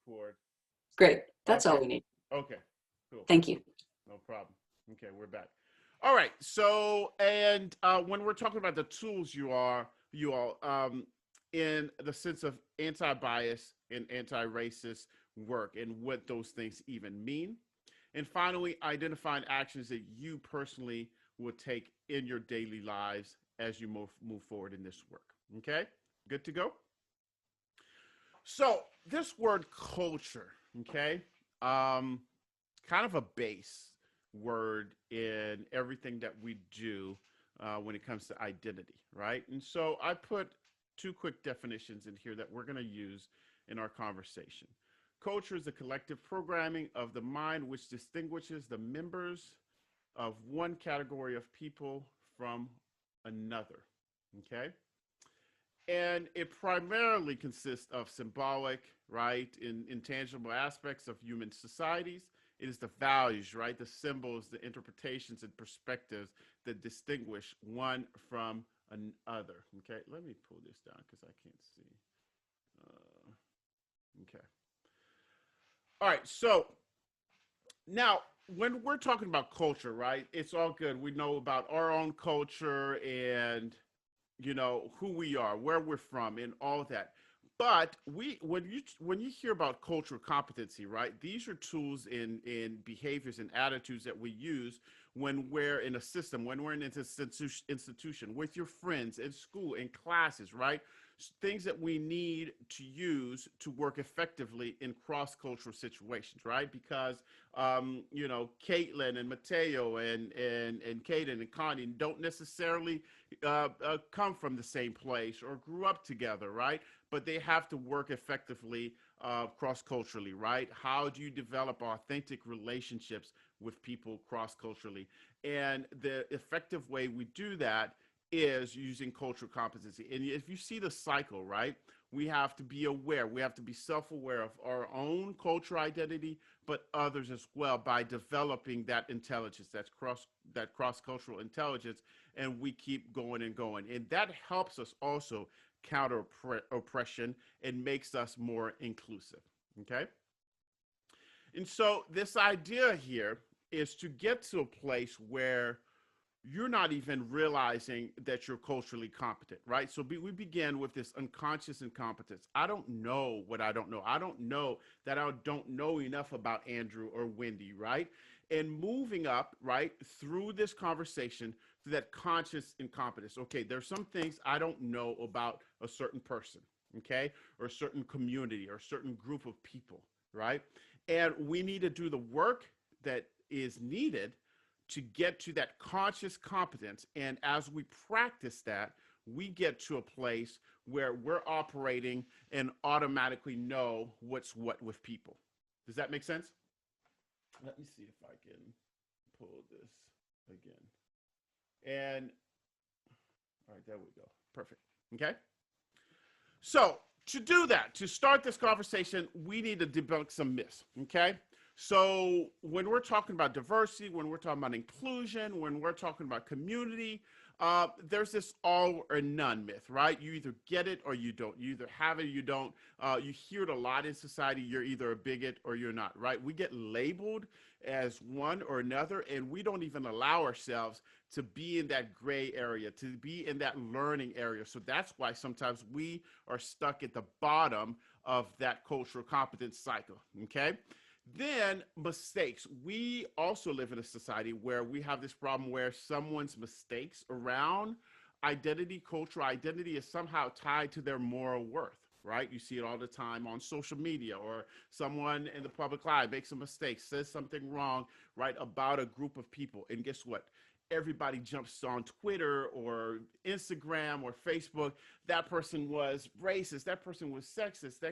record. Great. That's all Okay. we need. Okay. Cool. Thank you. No problem. Okay, we're back. All right. So, and when we're talking about the tools, you all, in the sense of anti-bias and anti-racist work and what those things even mean. And finally, identifying actions that you personally will take in your daily lives as you move forward in this work. Okay, good to go. So this word culture, okay, um, kind of a base word in everything that we do when it comes to identity, right? And so I put two quick definitions in here that we're going to use in our conversation. Culture is the collective programming of the mind which distinguishes the members of one category of people from another. Okay? And it primarily consists of symbolic, right, intangible aspects of human societies. It is the values, right, the symbols, the interpretations and perspectives that distinguish one from another. Okay, let me pull this down because I can't see. Okay. All right, so now when we're talking about culture, right, it's all good. We know about our own culture and who we are, where we're from, and all of that. But when you hear about cultural competency, right? These are tools in behaviors and attitudes that we use when we're in a system, when we're in an institution with your friends in school, in classes, right? Things that we need to use to work effectively in cross-cultural situations, right? Because Caitlin and Mateo and Caden and Connie don't necessarily come from the same place or grew up together, right? But they have to work effectively cross-culturally, right? How do you develop authentic relationships with people cross-culturally? And the effective way we do that is using cultural competency. And if you see the cycle, right, we have to be aware. We have to be self-aware of our own cultural identity, but others as well by developing that intelligence, that cross-cultural intelligence, and we keep going and going. And that helps us also counter oppression and makes us more inclusive. Okay? And so this idea here is to get to a place where you're not even realizing that you're culturally competent, right? So we begin with this unconscious incompetence. I don't know what I don't know. I don't know that I don't know enough about Andrew or Wendy, right? And moving up, right, through this conversation to that conscious incompetence. Okay, there's some things I don't know about a certain person, okay, or a certain community or a certain group of people, right? And we need to do the work that is needed to get to that conscious competence. And as we practice that, we get to a place where we're operating and automatically know what's what with people. Does that make sense? Let me see if I can pull this again. And all right, there we go. Perfect. Okay. So to do that, to start this conversation, we need to debunk some myths. Okay. So when we're talking about diversity, when we're talking about inclusion, when we're talking about community, there's this all or none myth, right? You either get it or you don't. You either have it or you don't. You hear it a lot in society. You're either a bigot or you're not, right? We get labeled as one or another, and we don't even allow ourselves to be in that gray area, to be in that learning area. So that's why sometimes we are stuck at the bottom of that cultural competence cycle, okay? Then mistakes. We also live in a society where we have this problem where someone's mistakes around identity, cultural identity is somehow tied to their moral worth, right? You see it all the time on social media, or someone in the public eye makes a mistake, says something wrong, right, about a group of people. And guess what? Everybody jumps on Twitter or Instagram or Facebook. That person was racist. That person was sexist.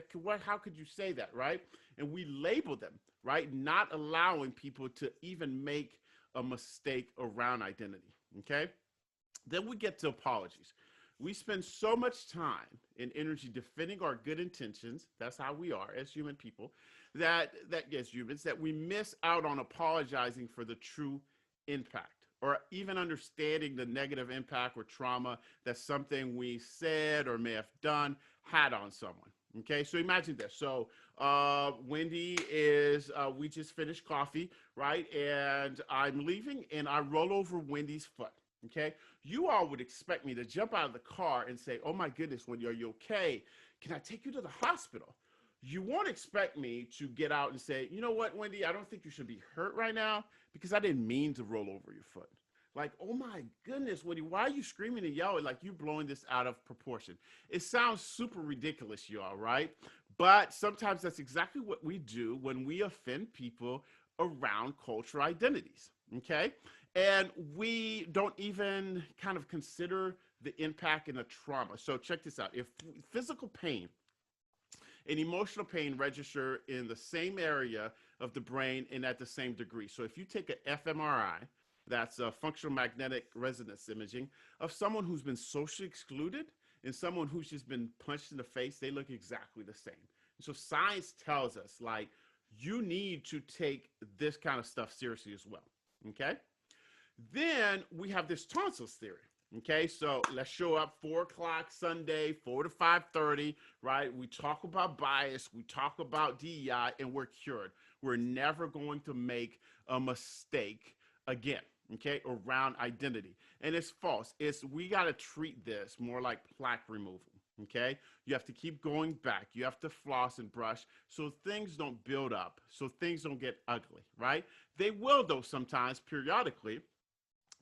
How could you say that, right? And we label them, right? Not allowing people to even make a mistake around identity, okay? Then we get to apologies. We spend so much time and energy defending our good intentions. That's how we are as human people, that as humans, that we miss out on apologizing for the true impact, or even understanding the negative impact or trauma that something we said or may have done had on someone. Okay, so imagine this. So Wendy is, we just finished coffee, right? And I'm leaving and I roll over Wendy's foot. Okay. You all would expect me to jump out of the car and say, "Oh my goodness, Wendy, are you okay? Can I take you to the hospital?" You won't expect me to get out and say, "You know what, Wendy, I don't think you should be hurt right now because I didn't mean to roll over your foot." Like, "Oh my goodness, Wendy, why are you screaming and yelling like you blowing this out of proportion?" It sounds super ridiculous, y'all, right? But sometimes that's exactly what we do when we offend people around cultural identities, okay? And we don't even kind of consider the impact and the trauma. So check this out. If physical pain and emotional pain register in the same area of the brain and at the same degree. So if you take an fMRI, that's a functional magnetic resonance imaging of someone who's been socially excluded and someone who's just been punched in the face, they look exactly the same. So science tells us, like, you need to take this kind of stuff seriously as well. Okay. Then we have this tonsils theory. Okay, so let's show up 4 o'clock Sunday, 4 to 5:30, right? We talk about bias, we talk about DEI, and we're cured. We're never going to make a mistake again, okay, around identity. And it's false. It's we got to treat this more like plaque removal. Okay, you have to keep going back. You have to floss and brush so things don't build up, so things don't get ugly, right? They will, though, sometimes periodically,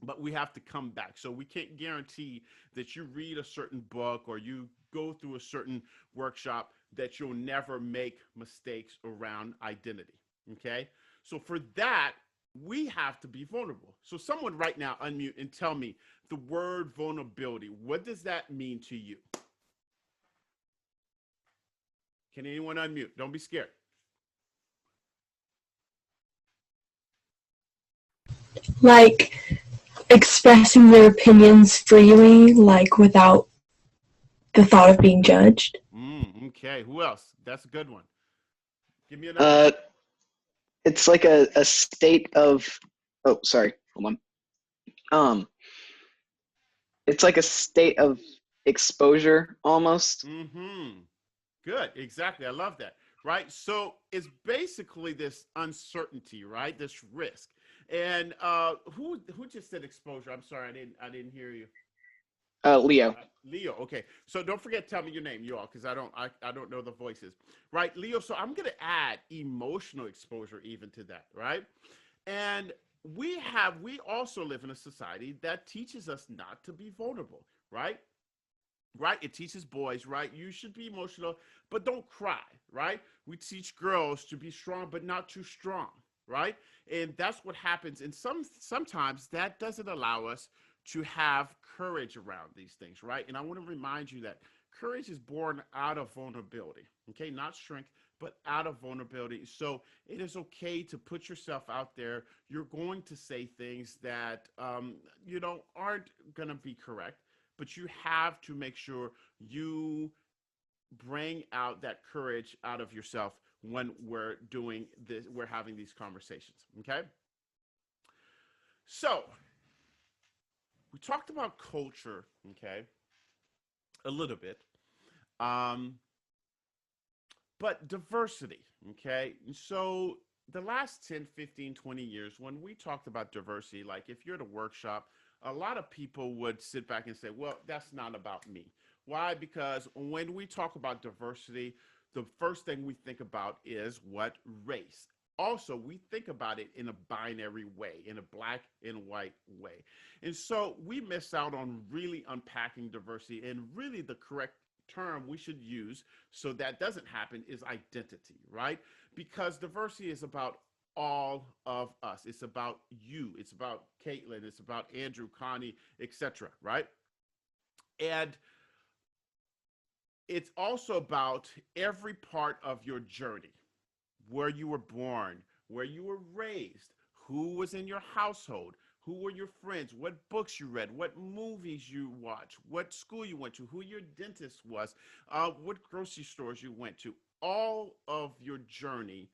but we have to come back. So we can't guarantee that you read a certain book or you go through a certain workshop that you'll never make mistakes around identity. Okay. So for that, we have to be vulnerable. So someone right now unmute and tell me the word vulnerability. What does that mean to you? Can anyone unmute? Don't be scared. Like expressing their opinions freely, like without the thought of being judged. Okay. Who else? That's a good one. Give me another one. Uh, it's like a state of. Oh, sorry. Hold on. Um, it's like a state of exposure almost. Mm-hmm. Good, exactly. I love that. Right. So it's basically this uncertainty, right? This risk. And who just said exposure? I'm sorry, I didn't hear you. Leo. Leo. Okay. So don't forget to tell me your name, you all, because I don't know the voices. Right, Leo. So I'm gonna add emotional exposure even to that, right? And we also live in a society that teaches us not to be vulnerable, right? Right? It teaches boys, right? You should be emotional, but don't cry, right? We teach girls to be strong, but not too strong, right? And that's what happens. And sometimes that doesn't allow us to have courage around these things, right? And I want to remind you that courage is born out of vulnerability, okay? Not strength, but out of vulnerability. So it is okay to put yourself out there. You're going to say things that aren't going to be correct, but you have to make sure you bring out that courage out of yourself when we're doing this, we're having these conversations. Okay. So we talked about culture, okay, a little bit. Um, but diversity, okay. So the last 10, 15, 20 years, when we talked about diversity, like if you're at a workshop, a lot of people would sit back and say, well, that's not about me. Why? Because when we talk about diversity, the first thing we think about is what? Race. Also, we think about it in a binary way, in a black and white way. And so we miss out on really unpacking diversity, and really the correct term we should use so that doesn't happen is identity, right? Because diversity is about all of us. It's about you. It's about Caitlin. It's about Andrew, Connie, etc. Right? And it's also about every part of your journey, where you were born, where you were raised, who was in your household, who were your friends, what books you read, what movies you watched, what school you went to, who your dentist was, what grocery stores you went to. All of your journey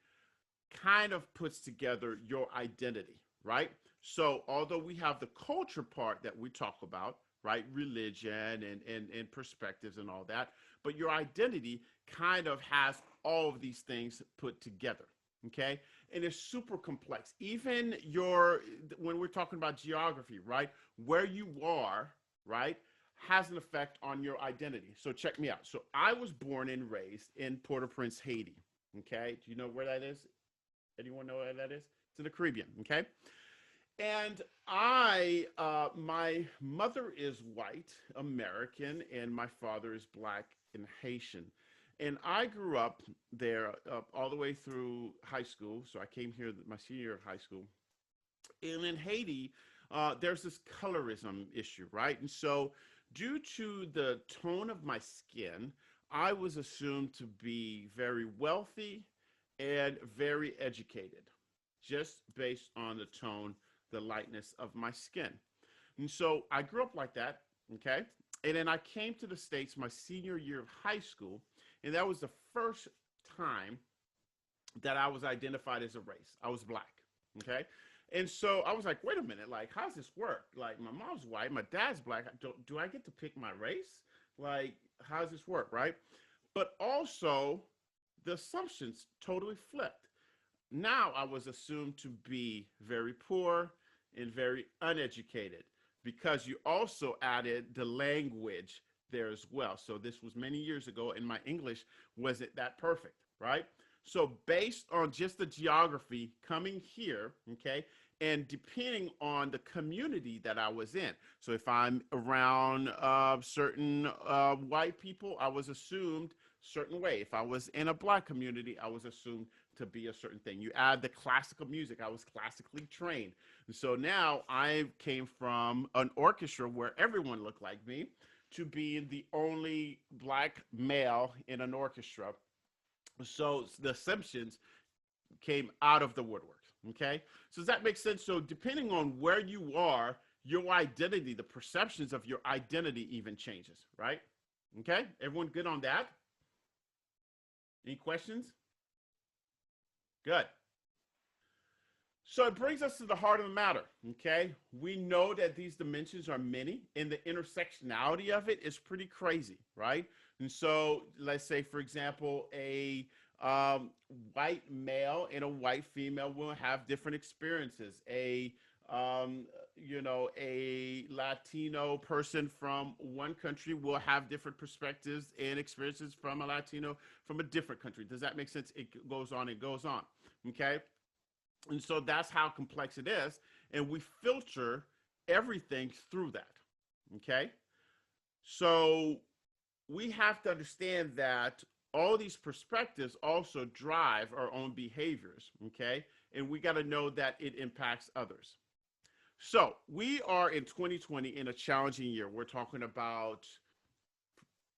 kind of puts together your identity, right? So although we have the culture part that we talk about, right, religion and perspectives and all that, but your identity kind of has all of these things put together. Okay. And it's super complex. Even your, when we're talking about geography, right? Where you are, right, has an effect on your identity. So check me out. So I was born and raised in Port-au-Prince, Haiti. Okay. Do you know where that is? Anyone know where that is? It's in the Caribbean. Okay. And my mother is white American, and my father is black and Haitian. And I grew up there all the way through high school. So I came here my senior year of high school. And in Haiti, there's this colorism issue, right? And so, due to the tone of my skin, I was assumed to be very wealthy and very educated, just based on the tone, the lightness of my skin. And so I grew up like that, okay? And then I came to the States my senior year of high school, and that was the first time that I was identified as a race. I was black, okay? And so I was like, wait a minute, like, how's this work? Like, my mom's white, my dad's black. Do I get to pick my race? Like, how's this work, right? But also, the assumptions totally flipped. Now I was assumed to be very poor and very uneducated because you also added the language there as well. So this was many years ago, and my English wasn't that perfect, right? So based on just the geography coming here, okay, and depending on the community that I was in. So if I'm around certain white people, I was assumed certain way. If I was in a black community, I was assumed to be a certain thing. You add the classical music. I was classically trained. And so now I came from an orchestra where everyone looked like me to being the only black male in an orchestra. So the Simpsons came out of the woodwork. Okay. So does that make sense? So depending on where you are, your identity, the perceptions of your identity even changes, right? Okay. Everyone good on that? Any questions? Good. So it brings us to the heart of the matter, okay? We know that these dimensions are many, and the intersectionality of it is pretty crazy, right? And so let's say, for example, a white male and a white female will have different experiences. A Latino person from one country will have different perspectives and experiences from a Latino from a different country. Does that make sense? It goes on and goes on, okay? And so that's how complex it is. And we filter everything through that. Okay. So we have to understand that all these perspectives also drive our own behaviors. Okay. And we got to know that it impacts others. So we are in 2020 in a challenging year. We're talking about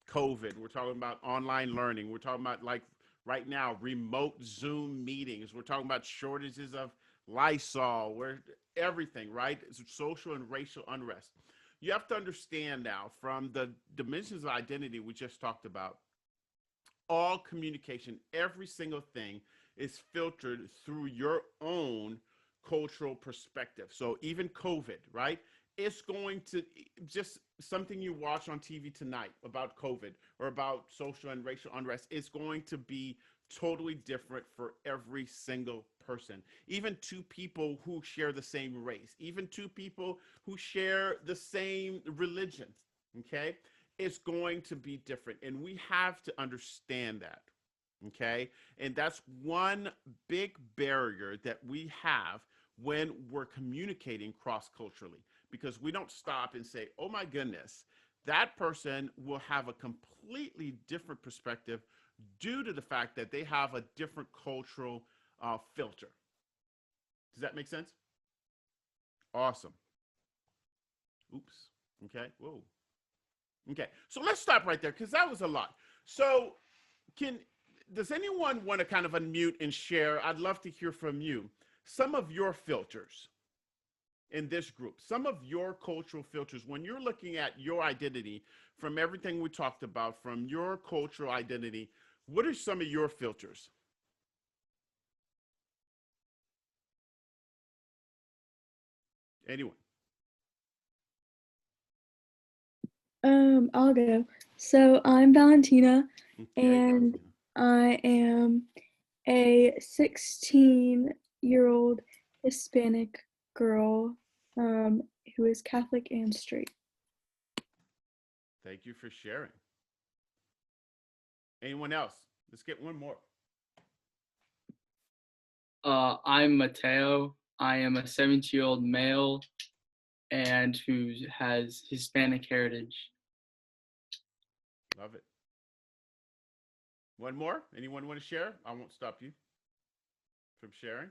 COVID. We're talking about online learning. We're talking about, like, right now, remote Zoom meetings. We're talking about shortages of Lysol, where everything, right? It's social and racial unrest. You have to understand now, from the dimensions of identity we just talked about, all communication, every single thing is filtered through your own cultural perspective. So even COVID, right? It's going to just something you watch on TV tonight about COVID or about social and racial unrest. It's going to be totally different for every single person. Even two people who share the same race, even two people who share the same religion, okay? It's going to be different. And we have to understand that, okay? And that's one big barrier that we have when we're communicating cross-culturally, because we don't stop and say, oh my goodness, that person will have a completely different perspective due to the fact that they have a different cultural filter. Does that make sense? Awesome. Oops. Okay. Whoa. Okay. So let's stop right there, because that was a lot. So does anyone want to kind of unmute and share? I'd love to hear from you some of your filters in this group, some of your cultural filters when you're looking at your identity, from everything we talked about, from your cultural identity. What are some of your filters? Anyone? I'll go. So I'm Valentina, Okay, and Valentina. I am a 16-year-old Hispanic girl who is Catholic and straight. Thank you for sharing. Anyone else? Let's get one more. I'm Mateo. I am a 17-year-old male and who has Hispanic heritage. Love it. One more? Anyone want to share? I won't stop you from sharing.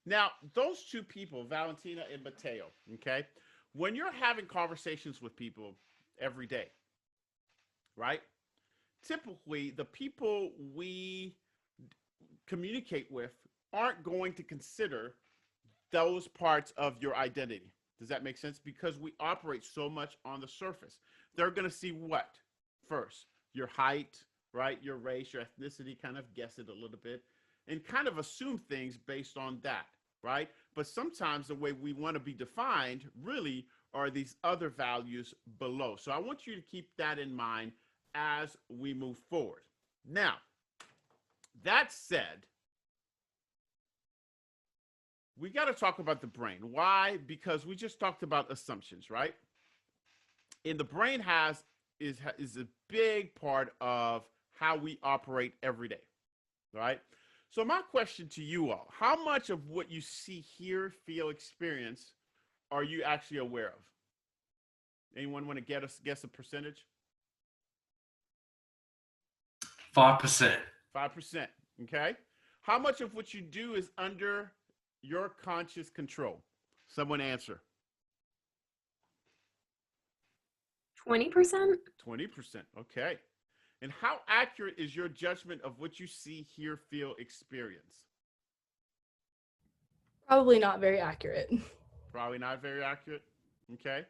Now, those two people, Valentina and Mateo, okay, when you're having conversations with people every day, right? Typically, the people we communicate with aren't going to consider those parts of your identity. Does that make sense? Because we operate so much on the surface. They're going to see what first? Your height, right? Your race, your ethnicity, kind of guess it a little bit and kind of assume things based on that, right? But sometimes the way we want to be defined really are these other values below. So I want you to keep that in mind as we move forward. Now, that said, we got to talk about the brain. Why? Because we just talked about assumptions, right? And the brain is a big part of how we operate every day, right? So my question to you all, how much of what you see, hear, feel, experience are you actually aware of? Anyone want to guess a percentage? 5%. 5%, okay? How much of what you do is under your conscious control? Someone answer. 20%? 20%, okay. And how accurate is your judgment of what you see, hear, feel, experience? Probably not very accurate. Probably not very accurate, okay.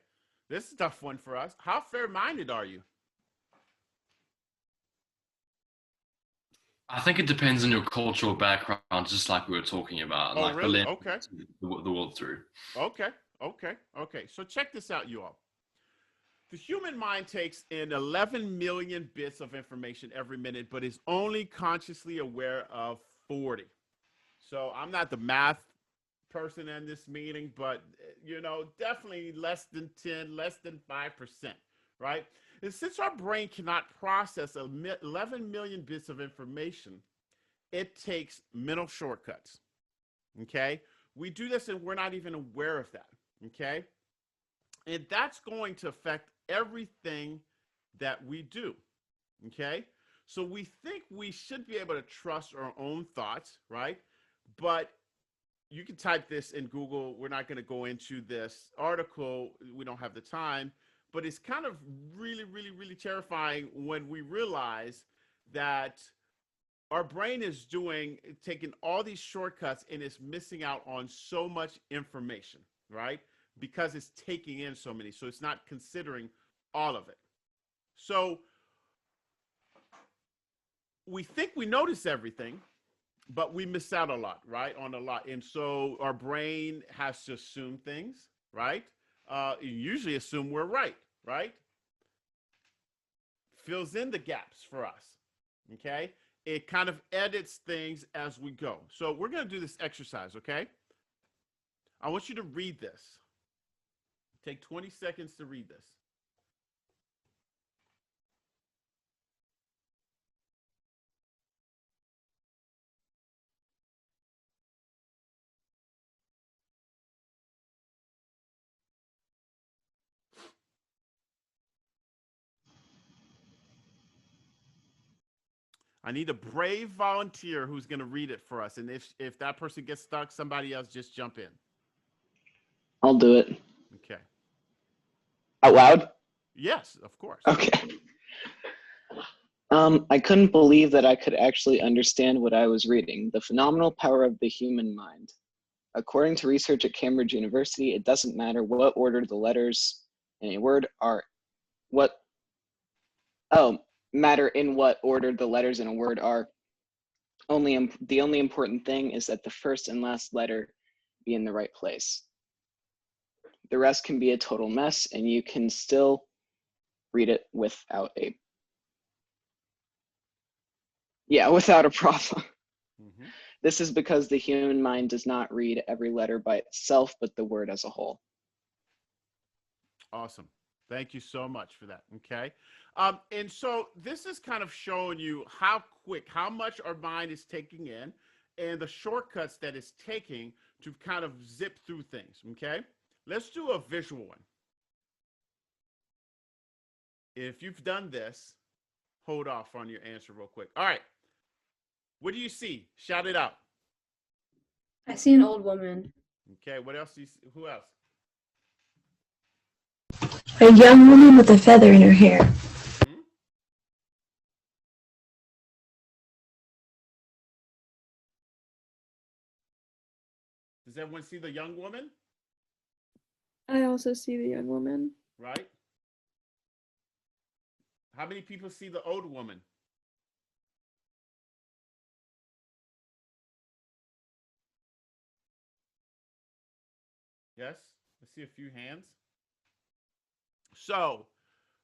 This is a tough one for us. How fair-minded are you? I think it depends on your cultural background, just like we were talking about. Oh, like really? the Okay. the world through. Okay. So check this out, you all. The human mind takes in 11 million bits of information every minute, but is only consciously aware of 40. So I'm not the math person in this meeting, but definitely less than 10, less than 5%, right? And since our brain cannot process 11 million bits of information, it takes mental shortcuts, okay? We do this and we're not even aware of that, okay? And that's going to affect everything that we do, okay? So we think we should be able to trust our own thoughts, right? But you can type this in Google. We're not going to go into this article. We don't have the time, but it's kind of really, really, really terrifying when we realize that our brain is taking all these shortcuts and it's missing out on so much information, right? Because it's taking in so many. So it's not considering all of it. So we think we notice everything, but we miss out a lot, right? On a lot. And so our brain has to assume things, right? Usually assume we're right? Fills in the gaps for us, okay? It kind of edits things as we go. So we're going to do this exercise, okay? I want you to read this. Take 20 seconds to read this. I need a brave volunteer who's going to read it for us. And if that person gets stuck, somebody else just jump in. I'll do it. Okay. Out loud? Yes, of course. Okay. I couldn't believe that I could actually understand what I was reading. The phenomenal power of the human mind. According to research at Cambridge University, it doesn't matter what order the letters in a word are. Matter in what order the letters in a word are. The only important thing is that the first and last letter be in the right place. The rest can be a total mess, and you can still read it without without a problem. Mm-hmm. This is because the human mind does not read every letter by itself, but the word as a whole. Awesome. Thank you so much for that. Okay. And so this is kind of showing you how quick, how much our mind is taking in and the shortcuts that it's taking to kind of zip through things. Okay. Let's do a visual one. If you've done this, hold off on your answer real quick. All right. What do you see? Shout it out. I see an old woman. Okay. What else do you see? Who else? A young woman with a feather in her hair. Hmm? Does everyone see the young woman? I also see the young woman. Right? How many people see the old woman? Yes? I see a few hands. So,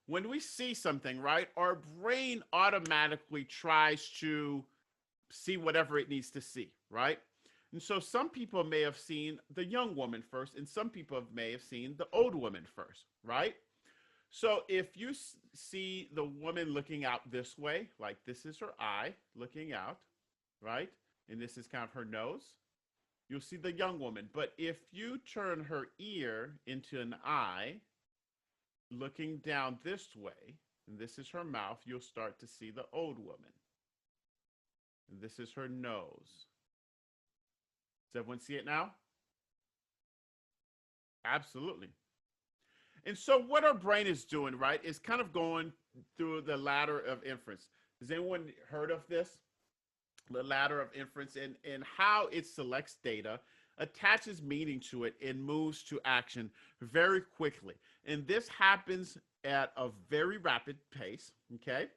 when we see something, right, our brain automatically tries to see whatever it needs to see, right? And so some people may have seen the young woman first, and some people may have seen the old woman first, right? So if you see the woman looking out this way, like this is her eye looking out, right? And this is kind of her nose, you'll see the young woman. But if you turn her ear into an eye, looking down this way, and this is her mouth, you'll start to see the old woman. And this is her nose. Does everyone see it now? Absolutely. And so what our brain is doing, right, is kind of going through the ladder of inference. Has anyone heard of this? The ladder of inference, and how it selects data, attaches meaning to it, and moves to action very quickly. And this happens at a very rapid pace, okay?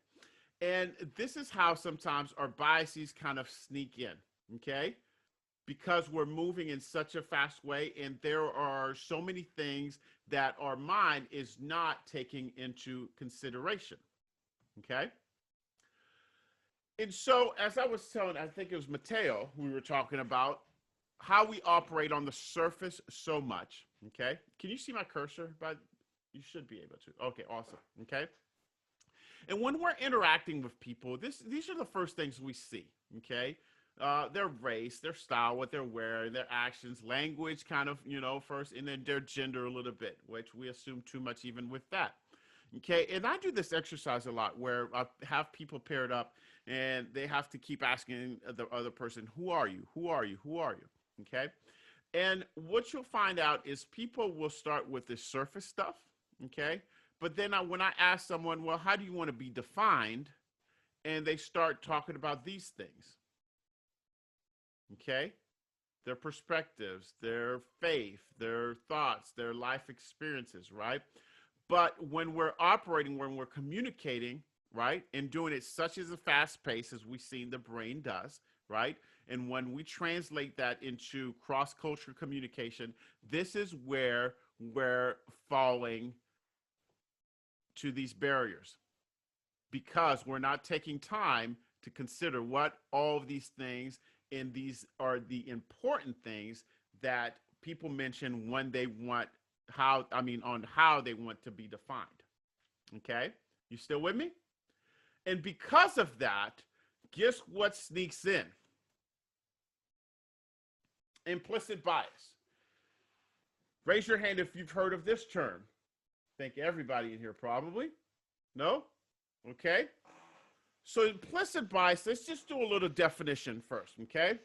And this is how sometimes our biases kind of sneak in, okay? Because we're moving in such a fast way, and there are so many things that our mind is not taking into consideration, okay? And so, as I was telling, I think it was Mateo, we were talking about how we operate on the surface so much, okay? Can you see my cursor? But you should be able to. Okay, awesome, okay? And when we're interacting with people, these are the first things we see, okay? Their race, their style, what they're wearing, their actions, language kind of, first, and then their gender a little bit, which we assume too much even with that. Okay, and I do this exercise a lot where I have people paired up and they have to keep asking the other person, who are you? Who are you? Who are you? Okay, and what you'll find out is people will start with the surface stuff, okay? But then when I ask someone, well, how do you want to be defined? And they start talking about these things, okay? Their perspectives, their faith, their thoughts, their life experiences, right? But when we're operating, when we're communicating, right, and doing it such as a fast pace as we've seen the brain does, right? And when we translate that into cross-cultural communication, this is where we're falling to these barriers because we're not taking time to consider what all of these things, and these are the important things that people mention when they want on how they want to be defined. Okay? You still with me? And because of that, guess what sneaks in? Implicit bias. Raise your hand if you've heard of this term. I think everybody in here probably. No? Okay. So implicit bias, let's just do a little definition first, okay?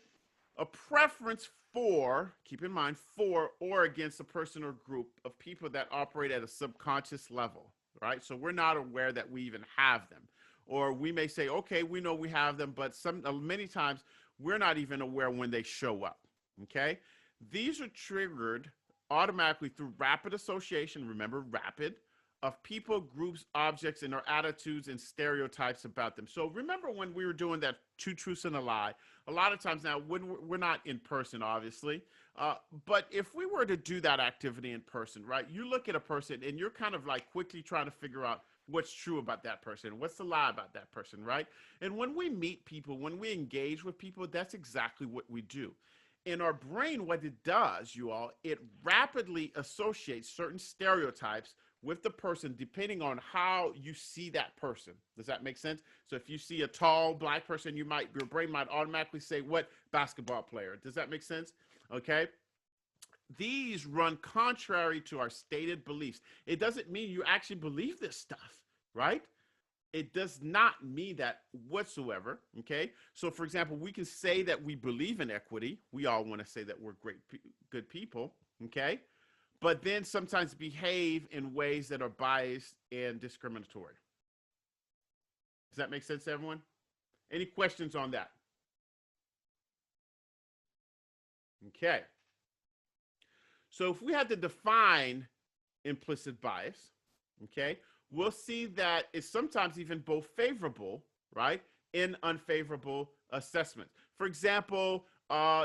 A preference for, keep in mind, for or against a person or group of people that operate at a subconscious level, right? So we're not aware that we even have them. Or we may say, okay, we know we have them, but many times we're not even aware when they show up, okay? These are triggered automatically through rapid association, remember rapid, of people, groups, objects, and their attitudes and stereotypes about them. So remember when we were doing that two truths and a lie, a lot of times now, when we're not in person, obviously, but if we were to do that activity in person, right, you look at a person and you're kind of like quickly trying to figure out what's true about that person, what's the lie about that person, right? And when we meet people, when we engage with people, that's exactly what we do. In our brain, what it does, you all, it rapidly associates certain stereotypes with the person depending on how you see that person. Does that make sense? So if you see a tall black person, your brain might automatically say, what basketball player? Does that make sense? Okay. These run contrary to our stated beliefs. It doesn't mean you actually believe this stuff, right? It does not mean that whatsoever. Okay. So, for example, we can say that we believe in equity. We all want to say that we're good people. Okay. But then sometimes behave in ways that are biased and discriminatory. Does that make sense to everyone? Any questions on that? Okay. So if we had to define implicit bias, okay, we'll see that it's sometimes even both favorable, right, and unfavorable assessments. For example,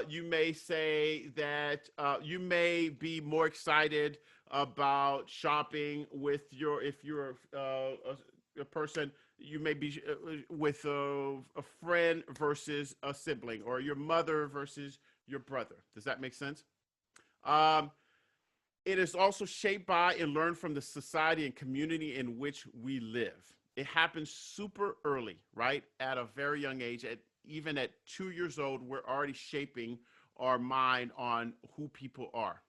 you may say that you may be more excited about shopping with if you're a person, you may be with a friend versus a sibling, or your mother versus your brother. Does that make sense? Um, it is also shaped by and learned from the society and community in which we live. It happens super early, right? At a very young age, even at 2 years old, we're already shaping our mind on who people are.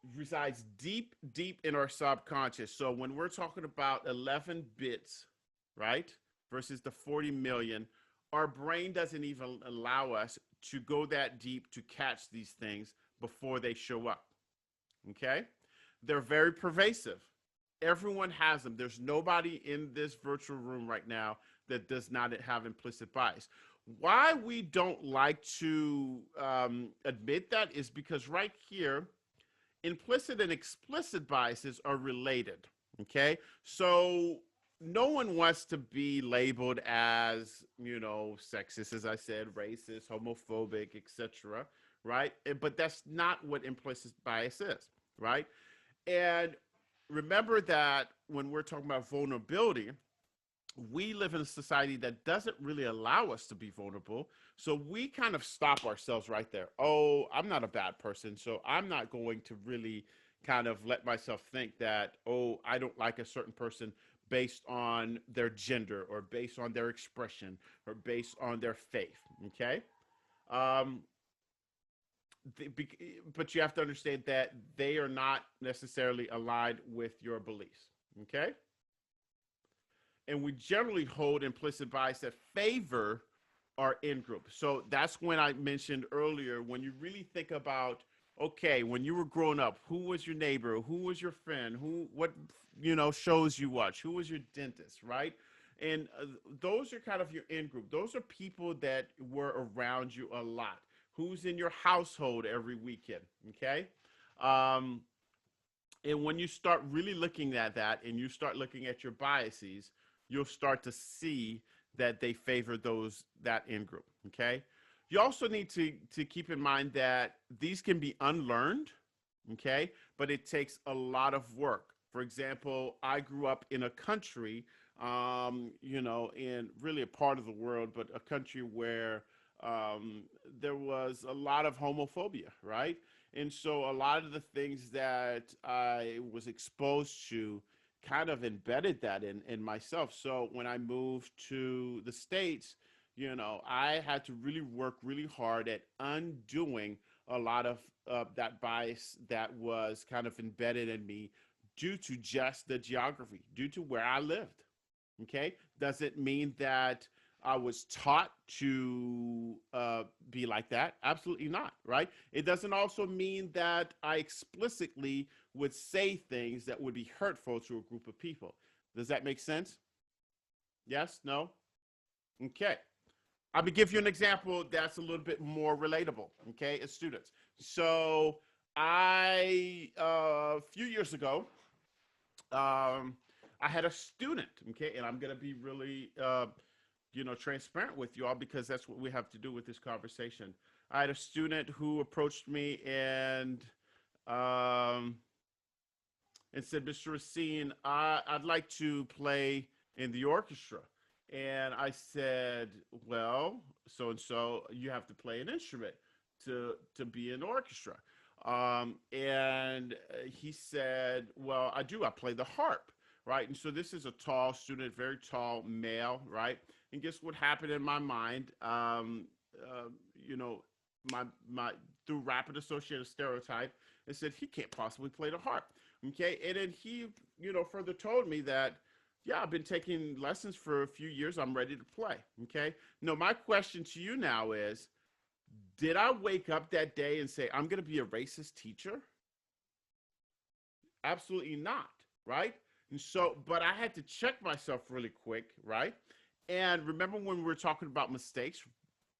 It resides deep, deep in our subconscious. So when we're talking about 11 bits, right, versus the 40 million, our brain doesn't even allow us to go that deep to catch these things before they show up. Okay? They're very pervasive. Everyone has them. There's nobody in this virtual room right now that does not have implicit bias. Why we don't like to admit that is because right here, implicit and explicit biases are related. Okay? So no one wants to be labeled as, sexist, as I said, racist, homophobic, etc. Right? But that's not what implicit bias is, right? And remember that when we're talking about vulnerability, we live in a society that doesn't really allow us to be vulnerable. So we kind of stop ourselves right there. Oh, I'm not a bad person, so I'm not going to really kind of let myself think that, oh, I don't like a certain person based on their gender or based on their expression or based on their faith. Okay. Um, but you have to understand that they are not necessarily aligned with your beliefs. Okay. And we generally hold implicit bias that favor our in group. So that's when I mentioned earlier, when you really think about, okay, when you were growing up, who was your neighbor? Who was your friend? What shows you watch? Who was your dentist, right? And those are kind of your in group. Those are people that were around you a lot. Who's in your household every weekend, okay? Um, and when you start really looking at that and you start looking at your biases, you'll start to see that they favor that in group. Okay. You also need to keep in mind that these can be unlearned. Okay. But it takes a lot of work. For example, I grew up in a country, in really a part of the world, but a country where there was a lot of homophobia, right? And so a lot of the things that I was exposed to kind of embedded that in myself. So when I moved to the States, I had to really work really hard at undoing a lot of that bias that was kind of embedded in me due to just the geography, due to where I lived. Okay. Does it mean that I was taught to be like that? Absolutely not, right? It doesn't also mean that I explicitly would say things that would be hurtful to a group of people. Does that make sense? Yes? No? Okay. I'm going to give you an example that's a little bit more relatable, okay, as students. So a few years ago, I had a student, okay, and I'm going to be really transparent with you all because that's what we have to do with this conversation. I had a student who approached me and and said, Mr. Racine, I'd like to play in the orchestra. And I said, well, so and so, you have to play an instrument to be in orchestra. And he said, well, I do. I play the harp, right? And so this is a tall student, very tall male, right? And guess what happened in my mind? You know, my through rapid associative stereotype, and said he can't possibly play the harp. Okay, and then he, further told me that, yeah, I've been taking lessons for a few years. I'm ready to play. Okay. No, my question to you now is, did I wake up that day and say, I'm going to be a racist teacher? Absolutely not. Right. And so, but I had to check myself really quick. Right. And remember when we were talking about mistakes,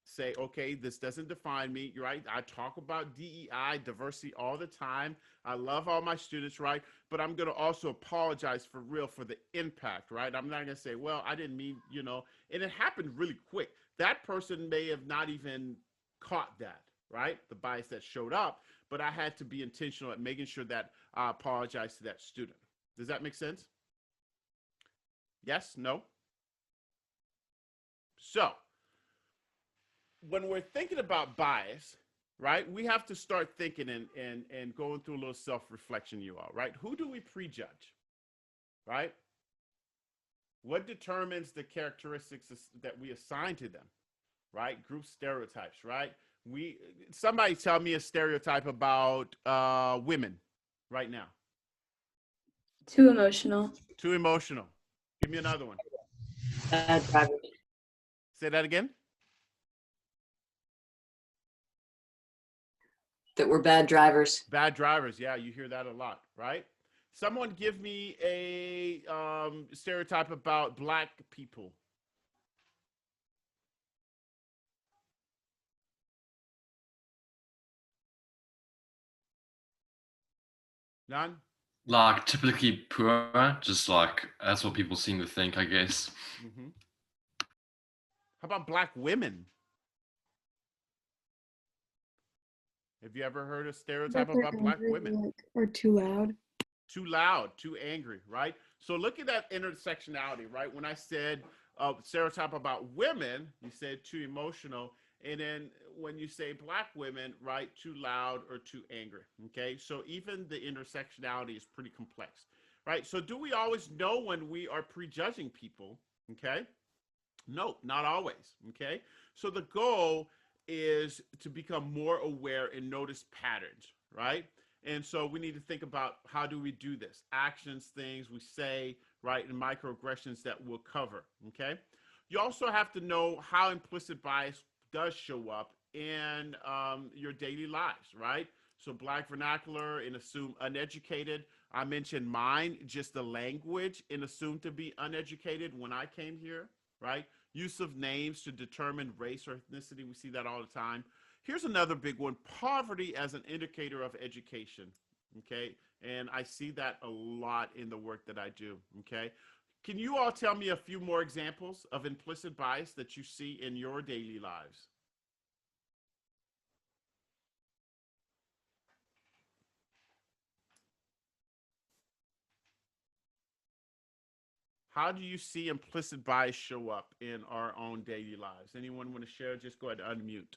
say, okay, this doesn't define me, right? I talk about DEI, diversity, all the time. I love all my students, right? But I'm going to also apologize for real for the impact, right? I'm not going to say, well, I didn't mean, and it happened really quick. That person may have not even caught that, right? The bias that showed up, but I had to be intentional at making sure that I apologize to that student. Does that make sense? Yes? No? So, when we're thinking about bias, right, we have to start thinking and going through a little self-reflection, you all, right? Who do we prejudge, right? What determines the characteristics that we assign to them, right? Group stereotypes, right? Somebody tell me a stereotype about women right now. Too emotional. Too emotional. Give me another one. Bad drivers. Say that again. That we're bad drivers. Bad drivers. Yeah, you hear that a lot, right? Someone give me a stereotype about Black people. None? Like typically poor, just like that's what people seem to think, I guess. Mm-hmm. How about Black women? Have you ever heard a stereotype They're about Black angry, women? like, or too loud. Too loud, too angry, right? So look at that intersectionality, right? When I said stereotype about women, you said too emotional. And then when you say Black women, right, too loud or too angry, okay? So even the intersectionality is pretty complex, right? So do we always know when we are prejudging people, okay? No, not always, okay? So the goal is to become more aware and notice patterns, right? And so we need to think about, how do we do this? Actions, things we say, right, and microaggressions that we'll cover, okay? You also have to know how implicit bias does show up in your daily lives, right? So Black vernacular and assume uneducated. I mentioned mine, just the language and assumed to be uneducated when I came here, right? Use of names to determine race or ethnicity. We see that all the time. Here's another big one: poverty as an indicator of education. Okay. And I see that a lot in the work that I do. Okay. Can you all tell me a few more examples of implicit bias that you see in your daily lives? How do you see implicit bias show up in our own daily lives? Anyone want to share? Just go ahead and unmute.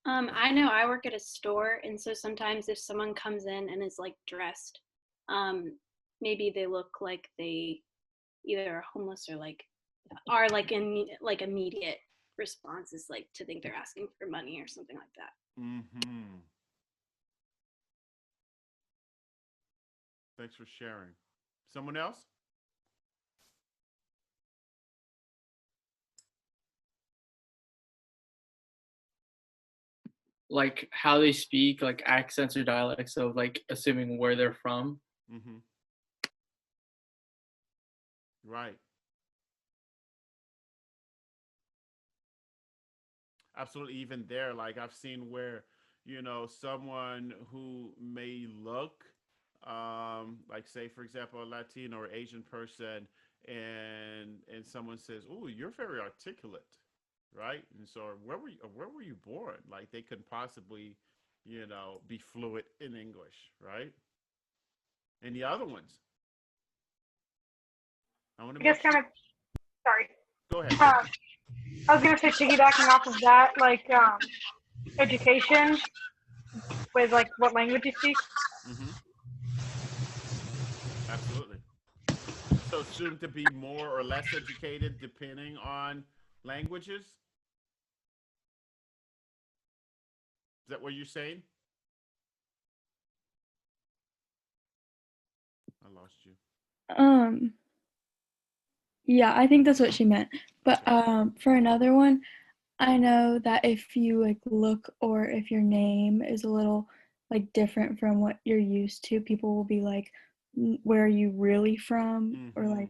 I know I work at a store, and so sometimes if someone comes in and is like dressed, maybe they look like they either are homeless or like are like in like immediate response is like to think they're asking for money or something like that. Mm-hmm. Thanks for sharing. Someone else? Like how they speak, like accents or dialects of like assuming where they're from. Mm-hmm. Right. Absolutely. Even there, like I've seen where, someone who may look like, say, for example, a Latino or Asian person, and someone says, "Oh, you're very articulate," right? And so, where were you born? Like they couldn't possibly, be fluent in English, right? And the other ones, I want to I make guess sure. kind of, sorry. Go ahead. I was going to say, piggybacking off of that, like education with like what language you speak. Mm-hmm. Absolutely. So soon to be more or less educated depending on languages. Is that what you're saying? I lost you. Um, yeah, I think that's what she meant. But Okay. for another one, I know that if you like look or if your name is a little like different from what you're used to, people will be like, where are you really from? Or Mm-hmm. like,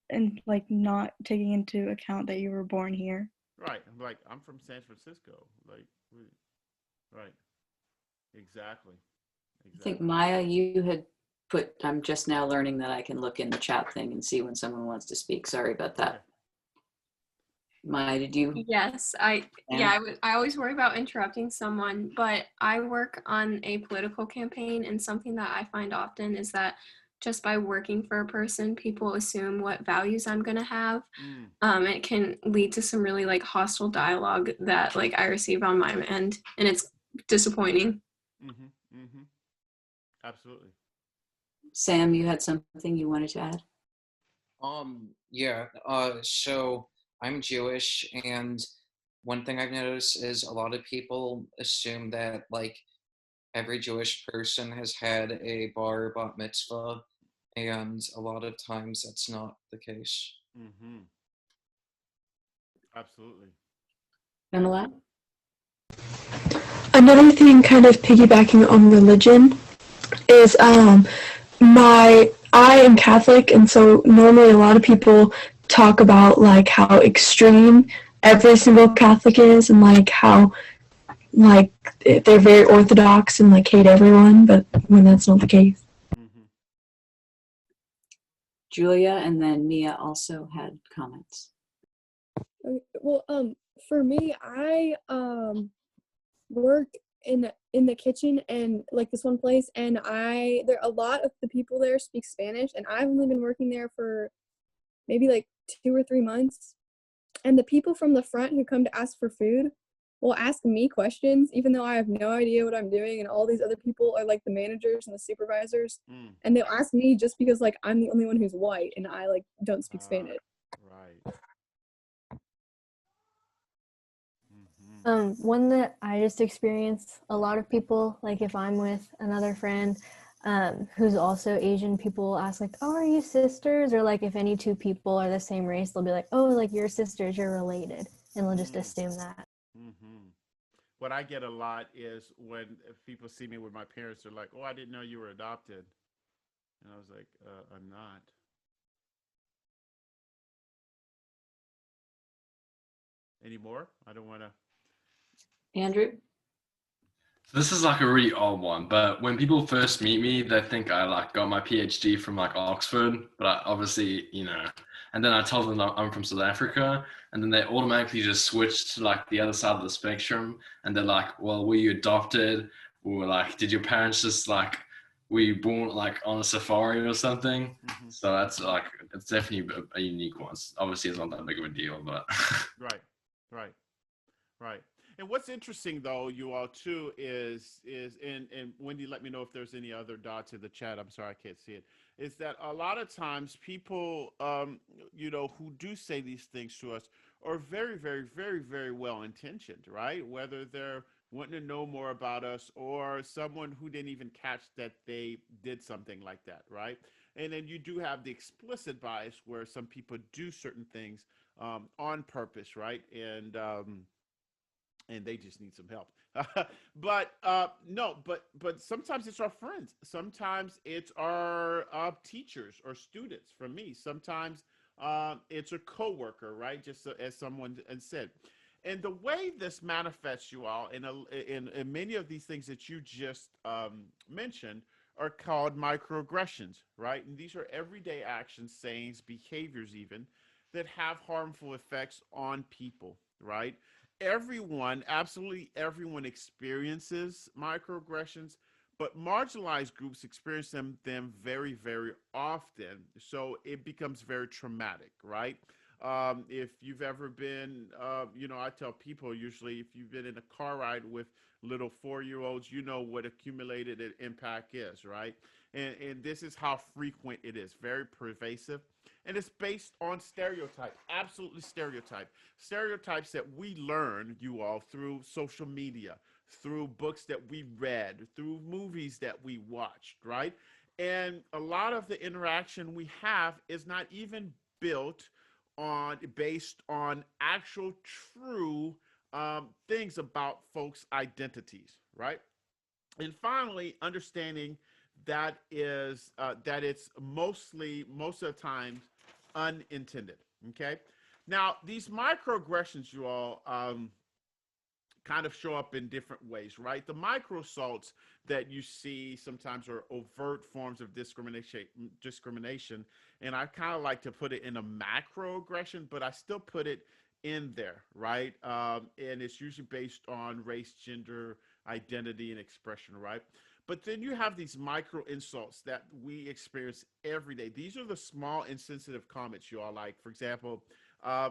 and like not taking into account that you were born here. Right. I'm like, I'm from San Francisco. Like, right. Exactly. I think Exactly. Maya, you had put, I'm just now learning that I can look in the chat thing and see when someone wants to speak. Sorry about Okay. that. Maya, did you? Yes, I always worry about interrupting someone, but I work on a political campaign, and something that I find often is that just by working for a person, people assume what values I'm gonna have. Mm. It can lead to some really like hostile dialogue that like I receive on my end, and it's disappointing. Mm-hmm. Mm-hmm. Absolutely. Sam, you had something you wanted to add? Yeah, so I'm Jewish, and one thing I've noticed is a lot of people assume that like every Jewish person has had a bar or bat mitzvah, and a lot of times that's not the case. Mm-hmm. Absolutely. Pamela? Another thing, kind of piggybacking on religion, is I am Catholic, and so normally a lot of people talk about like how extreme every single Catholic is, and like how like they're very orthodox and like hate everyone, but when that's not the case. Mm-hmm. Julia, and then Mia also had comments. Well, for me, I work in the kitchen and like this one place, and there a lot of the people there speak Spanish, and I've only been working there for maybe like 2 or 3 months. And the people from the front who come to ask for food will ask me questions, even though I have no idea what I'm doing, and all these other people are like the managers and the supervisors, Mm. and they'll ask me just because like I'm the only one who's white and I like don't speak Spanish. Right. Mm-hmm. One that I just experienced, a lot of people, like if I'm with another friend who's also Asian, people will ask like, oh, are you sisters? Or like if any two people are the same race, they'll be like, oh, like you're sisters, you're related. And they'll just assume that. Mm-hmm. What I get a lot is when people see me with my parents, they're like, oh, I didn't know you were adopted. And I was like, I'm not. Any more? I don't want to. Andrew? This is like a really old one, but when people first meet me, they think I like got my PhD from like Oxford, but I obviously, and then I tell them that I'm from South Africa, and then they automatically just switch to like the other side of the spectrum, and they're like, well, were you adopted? Or like, did your parents just like, were you born like on a safari or something? Mm-hmm. So that's like, it's definitely a unique one. Obviously, it's not that big of a deal, but. Right, right, right. And what's interesting though, you all too, is and Wendy, let me know if there's any other dots in the chat. I'm sorry, I can't see it. Is that a lot of times people, who do say these things to us are very, very, very, very well intentioned, right? Whether they're wanting to know more about us or someone who didn't even catch that they did something like that, right? And then you do have the explicit bias where some people do certain things on purpose, right? And they just need some help. But no, but sometimes it's our friends. Sometimes it's our teachers or students. For me, sometimes it's a coworker, right? Just as someone said. And the way this manifests, you all, in many of these things that you just mentioned, are called microaggressions, right? And these are everyday actions, sayings, behaviors, even that have harmful effects on people, right? everyone, absolutely everyone experiences microaggressions, but marginalized groups experience them very, very often. So it becomes very traumatic, right? If you've ever been, I tell people usually if you've been in a car ride with little 4 year olds, you know what accumulated impact is, right? And this is how frequent it is, very pervasive. And it's based on stereotype, absolutely stereotype. Stereotypes that we learn, you all, through social media, through books that we read, through movies that we watched, right? And a lot of the interaction we have is not even built on, based on actual true things about folks' identities, right? And finally, understanding that it's mostly most of the time unintended. Okay, now these microaggressions, you all, kind of show up in different ways, right? The micro assaults that you see sometimes are overt forms of discrimination, and I kind of like to put it in a macro aggression, but I still put it in there, right? And it's usually based on race, gender, identity, and expression, right? But then you have these micro insults that we experience every day. These are the small insensitive comments, you all, like, for example, I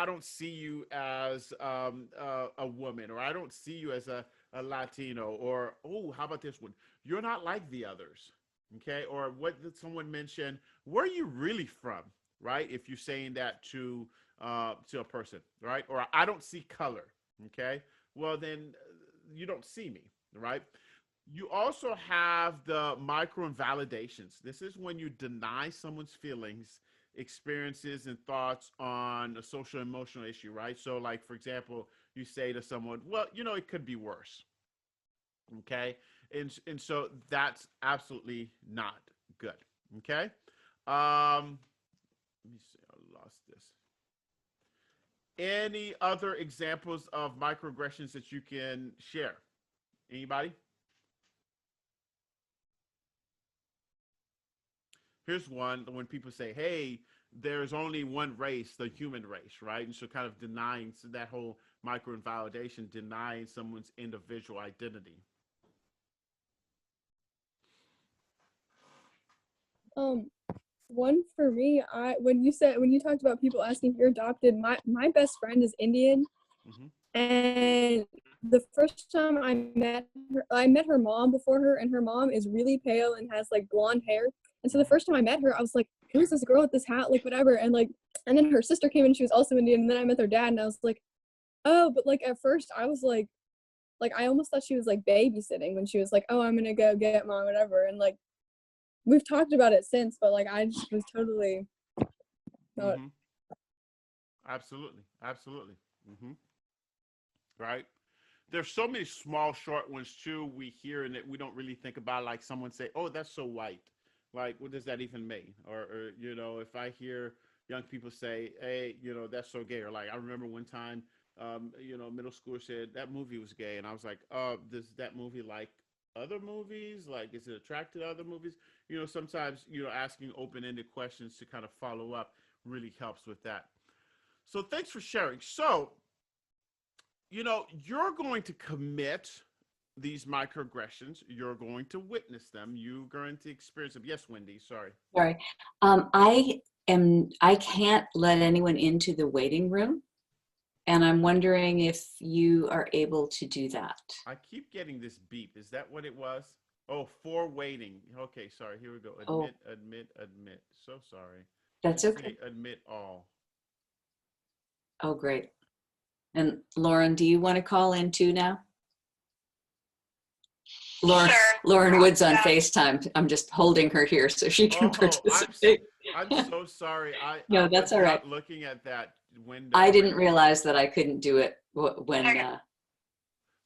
don't see you as a woman, or I don't see you as a Latino, or, oh, how about this one? You're not like the others. Okay. Or what did someone mention? Where are you really from? Right. If you're saying that to a person, right? Or I don't see color. Okay. Well, then you don't see me. Right. You also have the micro invalidations. This is when you deny someone's feelings, experiences, and thoughts on a social emotional issue, right? So, like, for example, you say to someone, well, it could be worse. Okay. And so that's absolutely not good. Okay. Let me see. I lost this. Any other examples of microaggressions that you can share? Anybody? Here's one when people say, hey, there's only one race, the human race, right? And so kind of denying, so that whole micro invalidation, denying someone's individual identity. One for me, when you talked about people asking if you're adopted, my best friend is Indian. And the first time I met her mom before her, and her mom is really pale and has like blonde hair. And so the first time I met her, I was like, who's this girl with this hat? Like, whatever. And then her sister came and she was also Indian. And then I met their dad and I was like, oh, but like at first I was like I almost thought she was like babysitting when she was like, oh, I'm going to go get mom, whatever. And like, we've talked about it since, but like, I just was totally not. Absolutely. Absolutely. Right. There's so many small, short ones too we hear and that we don't really think about, like someone say, oh, that's so white. Like, what does that even mean? Or if I hear young people say, hey, that's so gay. Or like, I remember one time, middle school said that movie was gay. And I was like, does that movie like other movies? Like, is it attracted to other movies? Sometimes, asking open-ended questions to kind of follow up really helps with that. So thanks for sharing. So, you're going to commit these microaggressions. You're going to witness them. You're going to experience them. Yes, Wendy, sorry. Sorry. I can't let anyone into the waiting room. And I'm wondering if you are able to do that. I keep getting this beep. Is that what it was? Oh, for waiting. Okay, sorry. Here we go. Admit. So sorry. That's okay. Admit all. Oh, great. And Lauren, do you want to call in too now? Lauren Wood's on FaceTime. I'm just holding her here so she can participate. I'm so sorry. No, that's all right. Looking at that window. I didn't realize that I couldn't do it when.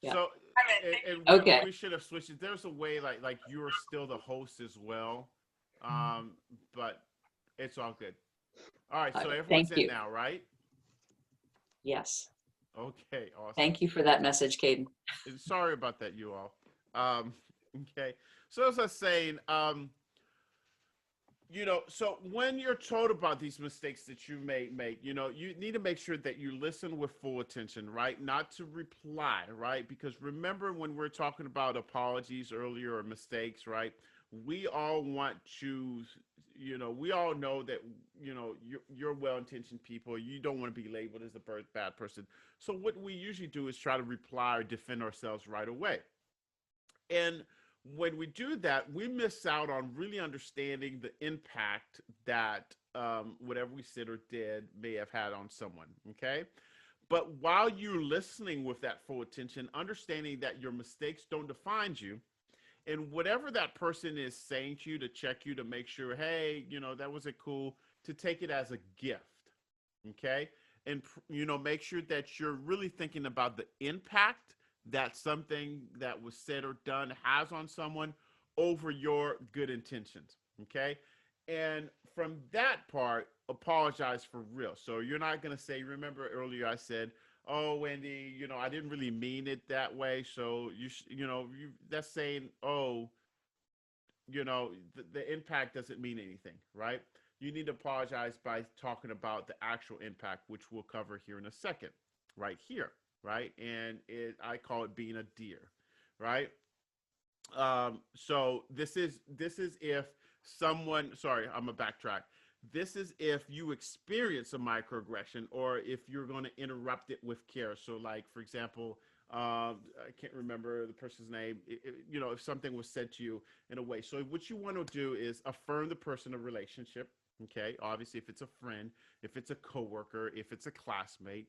Yeah. So, okay. We should have switched it. There's a way like you are still the host as well, but it's all good. All right. So everyone's in now, right? Yes. Okay. Awesome. Thank you for that message, Caden. Sorry about that, you all. Okay. So as I was saying, So when you're told about these mistakes that you may make, you need to make sure that you listen with full attention, right? Not to reply, right? Because remember when we're talking about apologies earlier or mistakes, right? We all want to, we all know that, you're well-intentioned people. You don't want to be labeled as a bad person. So what we usually do is try to reply or defend ourselves right away. And when we do that, we miss out on really understanding the impact that whatever we said or did may have had on someone. Okay. But while you're listening with that full attention, understanding that your mistakes don't define you, and whatever that person is saying to you to check you to make sure, hey, that wasn't cool, to take it as a gift. Okay. And, make sure that you're really thinking about the impact that something that was said or done has on someone over your good intentions. Okay. And from that part, apologize for real. So you're not going to say, remember earlier I said, oh, Wendy, I didn't really mean it that way. So that's saying, oh, the impact doesn't mean anything, right? You need to apologize by talking about the actual impact, which we'll cover here in a second, right here, right? And I call it being a deer, right? So this is if someone, sorry, I'm gonna backtrack. This is if you experience a microaggression or if you're going to interrupt it with care. So like, for example, I can't remember the person's name, if something was said to you in a way. So what you want to do is affirm the person of relationship. Okay. Obviously, if it's a friend, if it's a coworker, if it's a classmate,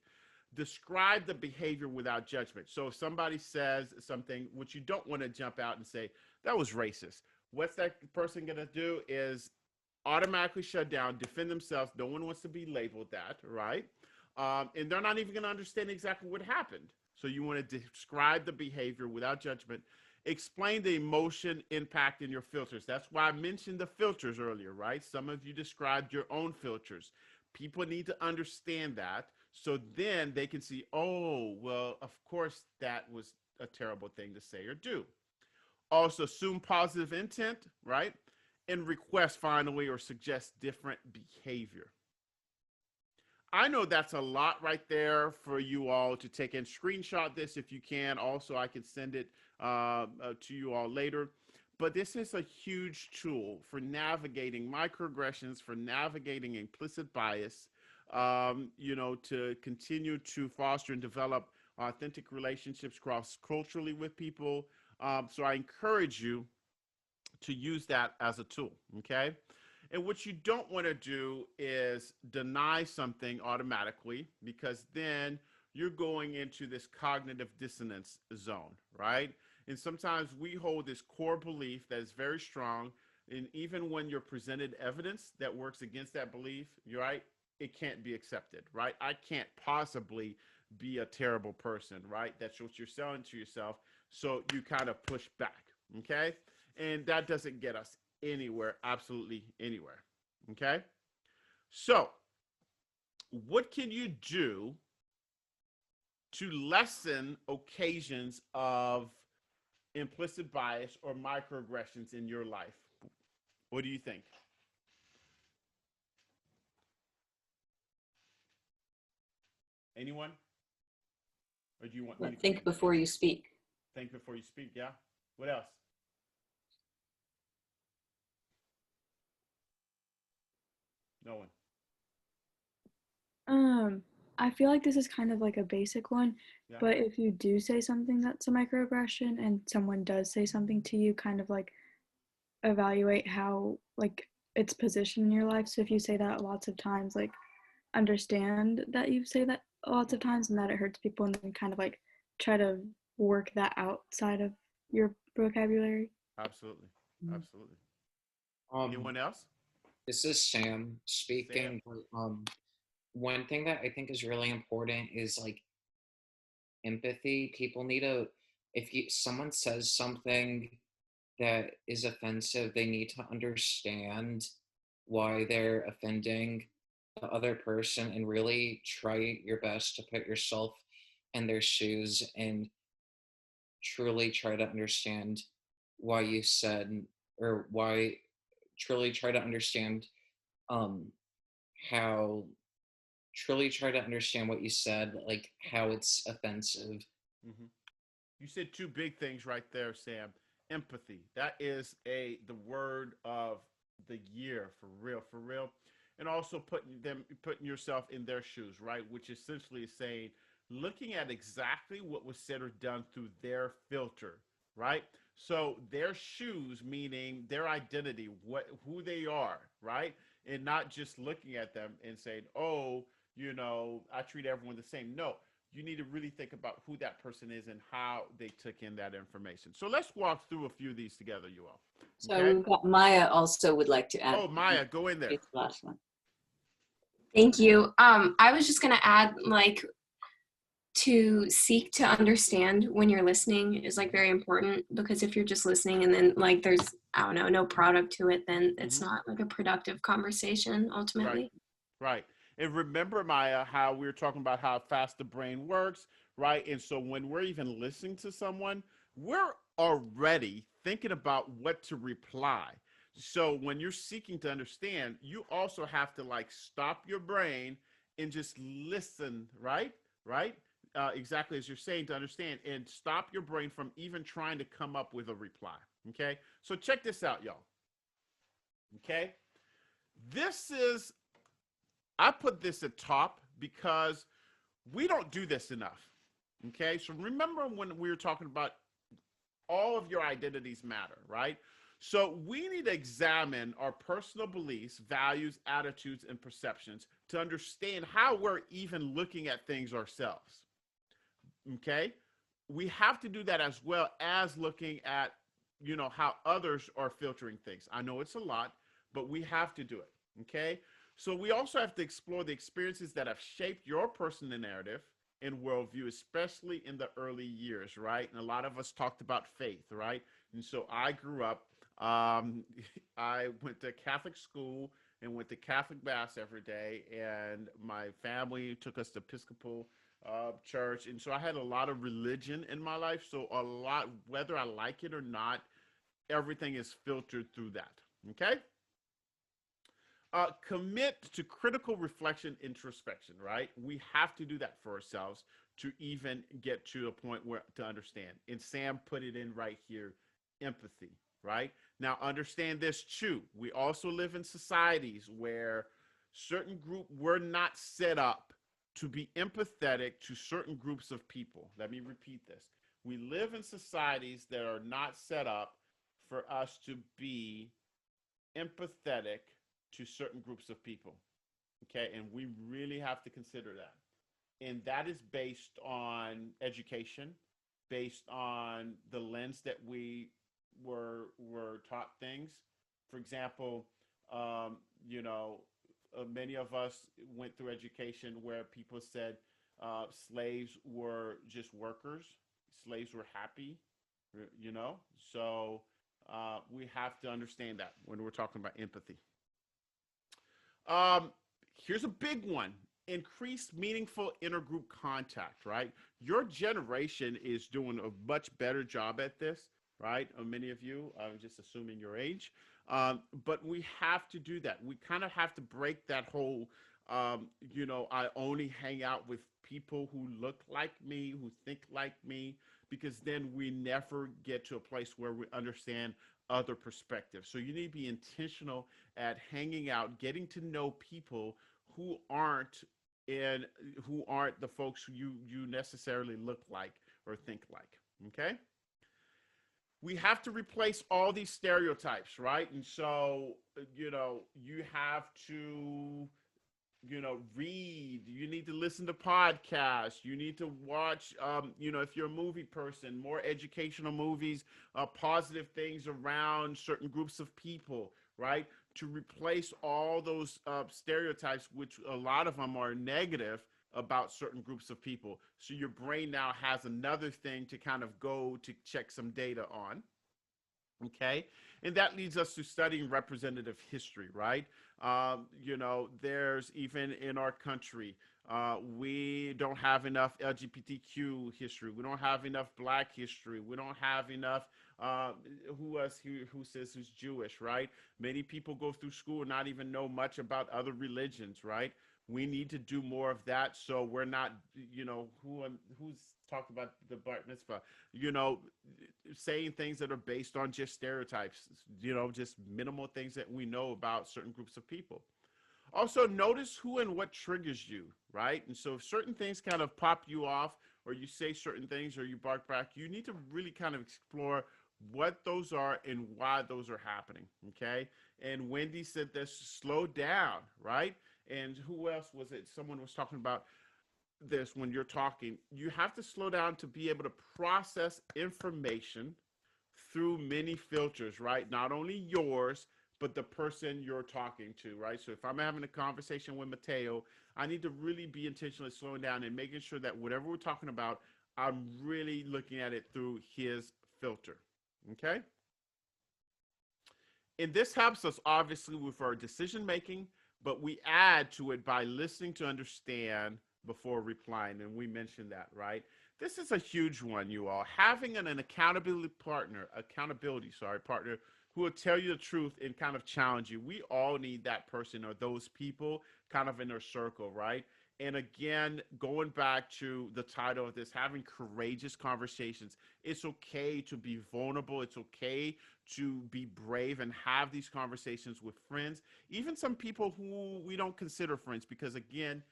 describe the behavior without judgment. So if somebody says something, what you don't want to jump out and say, that was racist. What's that person going to do is automatically shut down, defend themselves. No one wants to be labeled that, right? And they're not even going to understand exactly what happened. So you want to describe the behavior without judgment. Explain the emotion impact in your filters. That's why I mentioned the filters earlier, right? Some of you described your own filters. People need to understand that so then they can see, oh, well, of course that was a terrible thing to say or do. Also, assume positive intent, right? And request finally or suggest different behavior. I know that's a lot right there for you all to take and screenshot this if you can. Also, I can send it to you all later. But this is a huge tool for navigating microaggressions, for navigating implicit bias, to continue to foster and develop authentic relationships cross culturally with people. So I encourage you to use that as a tool, okay? And what you don't want to do is deny something automatically because then you're going into this cognitive dissonance zone, right? And sometimes we hold this core belief that is very strong. And even when you're presented evidence that works against that belief, you're right, it can't be accepted, right? I can't possibly be a terrible person, right? That's what you're selling to yourself. So you kind of push back, okay? And that doesn't get us anywhere, absolutely anywhere. Okay? So, what can you do to lessen occasions of implicit bias or microaggressions in your life? What do you think? Anyone? Or do you want me to think before you speak? Think before you speak, yeah? What else? No one. I feel like this is kind of like a basic one, Yeah. but if you do say something that's a microaggression and someone does say something to you, kind of like evaluate how like its position in your life. So if you say that lots of times, like understand that you say that lots of times and that it hurts people, and then kind of like try to work that outside of your vocabulary. Absolutely. Absolutely. Anyone Um, else? this is Sam speaking. One thing that I think is really important is like empathy. People need to, if someone says something that is offensive, they need to understand why they're offending the other person and really try your best to put yourself in their shoes and truly try to understand why you said or why truly try to understand um, how truly try to understand what you said, like how it's offensive. Mm-hmm. You said two big things right there, Sam. Empathy. That is the word of the year, for real, for real. And also putting yourself in their shoes, right? Which essentially is saying, looking at exactly what was said or done through their filter, right? So their shoes, meaning their identity, who they are, right? And not just looking at them and saying, oh, I treat everyone the same. No, you need to really think about who that person is and how they took in that information. So let's walk through a few of these together, you all. So Okay? we've got Maya also would like to add. Oh, Maya, go in there. It's the last one. Thank you. I was just gonna add, like, to seek to understand when you're listening is like very important, because if you're just listening and then like there's, I don't know, no product to it, then it's not like a productive conversation ultimately. Right. And remember, Maya, how we were talking about how fast the brain works, right? And so when we're even listening to someone, we're already thinking about what to reply. So when you're seeking to understand, you also have to like stop your brain and just listen, right? Right? Exactly as you're saying, to understand, and stop your brain from even trying to come up with a reply. Okay. So check this out, y'all. Okay. I put this at top because we don't do this enough. Okay. So remember when we were talking about all of your identities matter, right? So we need to examine our personal beliefs, values, attitudes, and perceptions to understand how we're even looking at things ourselves. Okay. We have to do that as well as looking at, how others are filtering things. I know it's a lot, but we have to do it. Okay. So we also have to explore the experiences that have shaped your personal narrative and worldview, especially in the early years, right? And a lot of us talked about faith, right? And so I grew up, I went to Catholic school and went to Catholic Mass every day, and my family took us to Episcopal church. And so I had a lot of religion in my life. So a lot, whether I like it or not, everything is filtered through that. Okay. Commit to critical reflection, introspection, right? We have to do that for ourselves to even get to a point where to understand. And Sam put it in right here, empathy, right? Now, understand this too. We also live in societies where certain group were not set up to be empathetic to certain groups of people. Let me repeat this. We live in societies that are not set up for us to be empathetic to certain groups of people. Okay. And we really have to consider that. And that is based on education, based on the lens that we were taught things. For example, um, you know, many of us went through education where people said slaves were just workers, slaves were happy, you know. So we have to understand that when we're talking about empathy. Um, Here's a big one: increase meaningful intergroup contact, right? Your generation is doing a much better job at this, right? Many of you, I'm just assuming your age. But we have to do that. We kind of have to break that whole, I only hang out with people who look like me, who think like me, because then we never get to a place where we understand other perspectives. So you need to be intentional at hanging out, getting to know people who aren't who aren't the folks who you necessarily look like or think like. Okay. We have to replace all these stereotypes, right? And so, you have to, read, you need to listen to podcasts, you need to watch, if you're a movie person, more educational movies, positive things around certain groups of people, right? To replace all those stereotypes, which a lot of them are negative about certain groups of people. So your brain now has another thing to kind of go to check some data on. Okay. And that leads us to studying representative history, right? There's even in our country, we don't have enough LGBTQ history. We don't have enough Black history. We don't have enough Uh, who says who's Jewish, right? Many people go through school and not even know much about other religions, right? We need to do more of that, so we're not, who's talked about the bar mitzvah, you know, saying things that are based on just stereotypes, just minimal things that we know about certain groups of people. Also, notice who and what triggers you, right? And so, if certain things kind of pop you off, or you say certain things, or you bark back, you need to really kind of explore what those are and why those are happening, okay? And Wendy said this, slow down, right? And who else was it? Someone was talking about this when you're talking. You have to slow down to be able to process information through many filters, right? Not only yours, but the person you're talking to, right? So if I'm having a conversation with Mateo, I need to really be intentionally slowing down and making sure that whatever we're talking about, I'm really looking at it through his filter, okay? And this helps us obviously with our decision making, but we add to it by listening to understand before replying. And we mentioned that, right? This is a huge one, you all. Having an accountability partner, partner who will tell you the truth and kind of challenge you. We all need that person or those people kind of in our circle, right? And again, going back to the title of this, having courageous conversations. It's okay to be vulnerable. It's okay to be brave and have these conversations with friends, even some people who we don't consider friends, because again,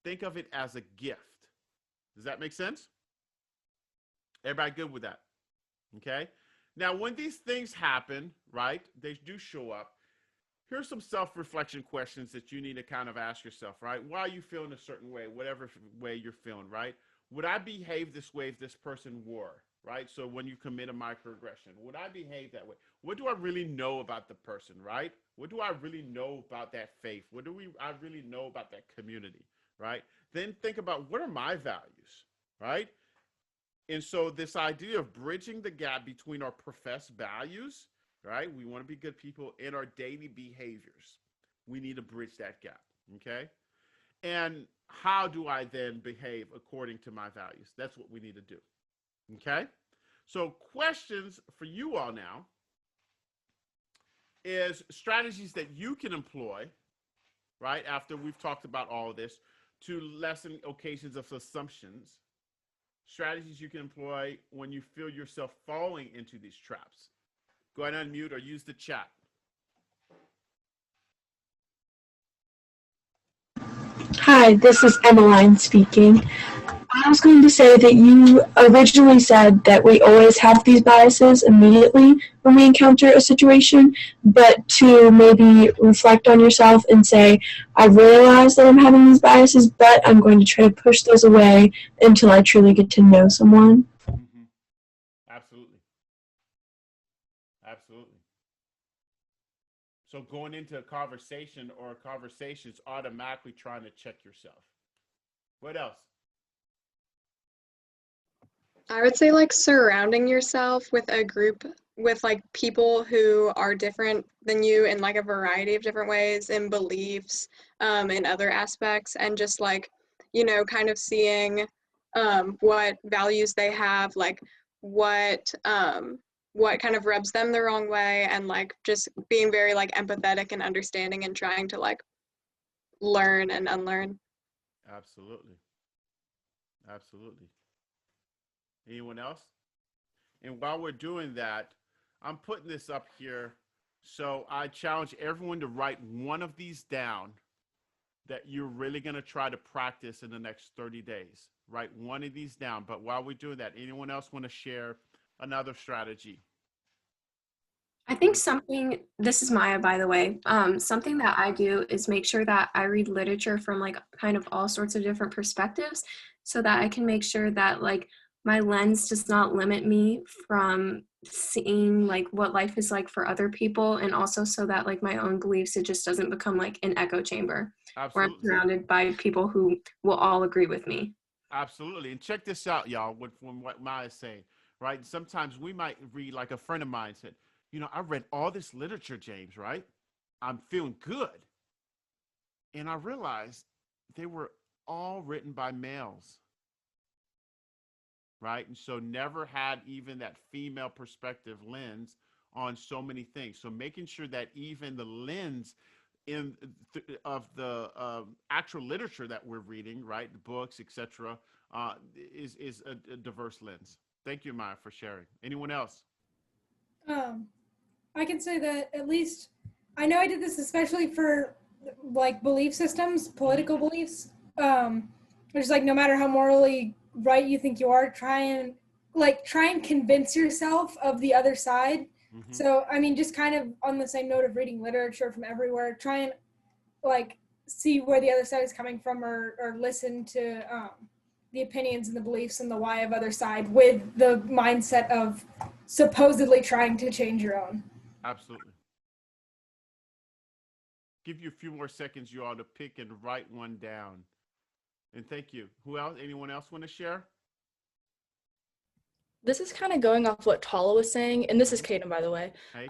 think of it as a gift. Does that make sense? Everybody good with that? Okay. Now, when these things happen, right, they do show up. Here's some self-reflection questions that you need to kind of ask yourself, right? Why are you feeling a certain way, whatever way you're feeling, right? Would I behave this way if this person were, right? So when you commit a microaggression, would I behave that way? What do I really know about the person, right? What do I really know about that faith? I really know about that community, right? Then think about, what are my values, right? And so this idea of bridging the gap between our professed values, right? We want to be good people, and our daily behaviors. We need to bridge that gap, okay? And how do I then behave according to my values? That's what we need to do, okay? So questions for you all now is strategies that you can employ, right, after we've talked about all of this, to lessen occasions of assumptions. Strategies you can employ when you feel yourself falling into these traps. Go ahead and unmute or use the chat. Hi, this is Emmeline speaking. I was going to say that you originally said that we always have these biases immediately when we encounter a situation, but to maybe reflect on yourself and say, I realize that I'm having these biases, but I'm going to try to push those away until I truly get to know someone. Mm-hmm. Absolutely. Absolutely. So going into a conversation or conversations, automatically trying to check yourself. What else? I would say like surrounding yourself with a group with like people who are different than you in like a variety of different ways and beliefs and other aspects, and just like, kind of seeing what values they have, like what kind of rubs them the wrong way, and like just being very like empathetic and understanding and trying to like learn and unlearn. Absolutely. Absolutely. Anyone else? And while we're doing that, I'm putting this up here. So I challenge everyone to write one of these down that you're really going to try to practice in the next 30 days. Write one of these down. But while we're doing that, anyone else want to share another strategy? I think this is Maya, by the way. Something that I do is make sure that I read literature from like kind of all sorts of different perspectives, so that I can make sure that like my lens does not limit me from seeing like what life is like for other people, and also so that like my own beliefs, it just doesn't become like an echo chamber where I'm Absolutely. surrounded by people who will all agree with me. Absolutely. And check this out, y'all, from what Maya's saying, right? Sometimes we might read, like a friend of mine said, I read all this literature, James, right? I'm feeling good. And I realized they were all written by males. right? And so never had even that female perspective lens on so many things. So making sure that even the lens of the actual literature that we're reading, right, the books, etc., is a diverse lens. Thank you, Maya, for sharing. Anyone else? Um, I can say that at least I know I did this especially for like belief systems, political beliefs. It's like no matter how morally right you think you are, try and convince yourself of the other side. So I mean, just kind of on the same note of reading literature from everywhere, try and like see where the other side is coming from, or listen to the opinions and the beliefs and the why of other side with the mindset of supposedly trying to change your own. Absolutely. Give you a few more seconds, you all, to pick and write one down. And thank you. Who else? Anyone else want to share? This is kind of going off what Tala was saying, and this is Kaden, by the way. Hey.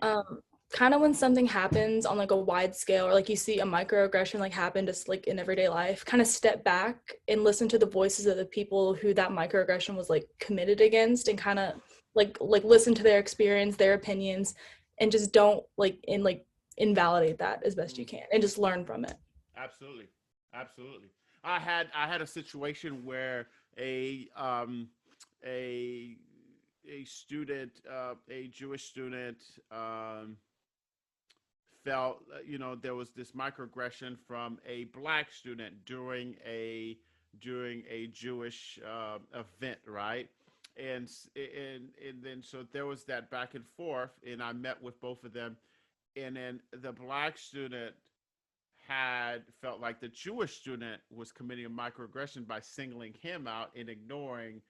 Kind of when something happens on like a wide scale, or like you see a microaggression like happen just like in everyday life, kind of step back and listen to the voices of the people who that microaggression was like committed against, and kind of like listen to their experience, their opinions, and just don't invalidate that as best you can, and just learn from it. Absolutely. Absolutely. I had a situation where a student, a Jewish student, felt, there was this microaggression from a black student during a Jewish event, right? And then so there was that back and forth, and I met with both of them, and then the black student had felt like the Jewish student was committing a microaggression by singling him out and ignoring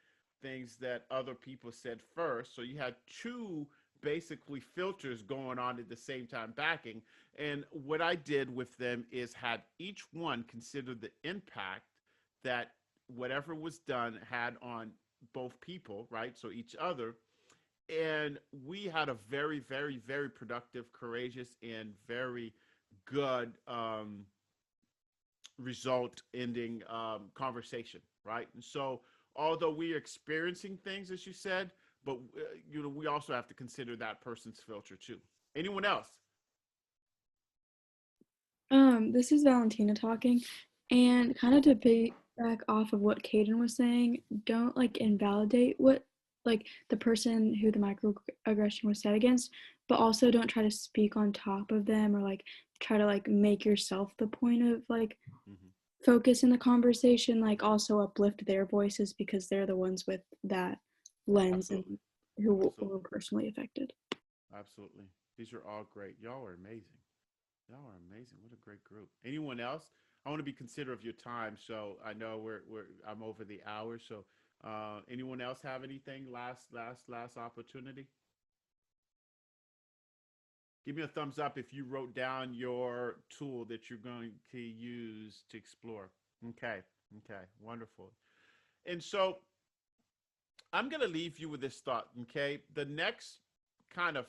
things that other people said first. So you had two basically filters going on at the same time backing. And what I did with them is had each one consider the impact that whatever was done had on both people, right? So each other. And we had a very, very, very productive, courageous, and very good result ending conversation, right? And so although we are experiencing things, as you said, but we also have to consider that person's filter too. Anyone else? This is Valentina talking, and kind of to piggyback off of what Caden was saying, don't like invalidate what like the person who the microaggression was said against, but also don't try to speak on top of them, or like try to like make yourself the point of like focus in the conversation. Like also uplift their voices because they're the ones with that lens. Absolutely. And who were personally affected. Absolutely. These are all great. Y'all are amazing. Y'all are amazing. What a great group. Anyone else? I want to be considerate of your time, so I know I'm over the hour. So, anyone else have anything? Last opportunity. Give me a thumbs up if you wrote down your tool that you're going to use to explore. Okay. Wonderful. And so, I'm going to leave you with this thought. Okay, the next kind of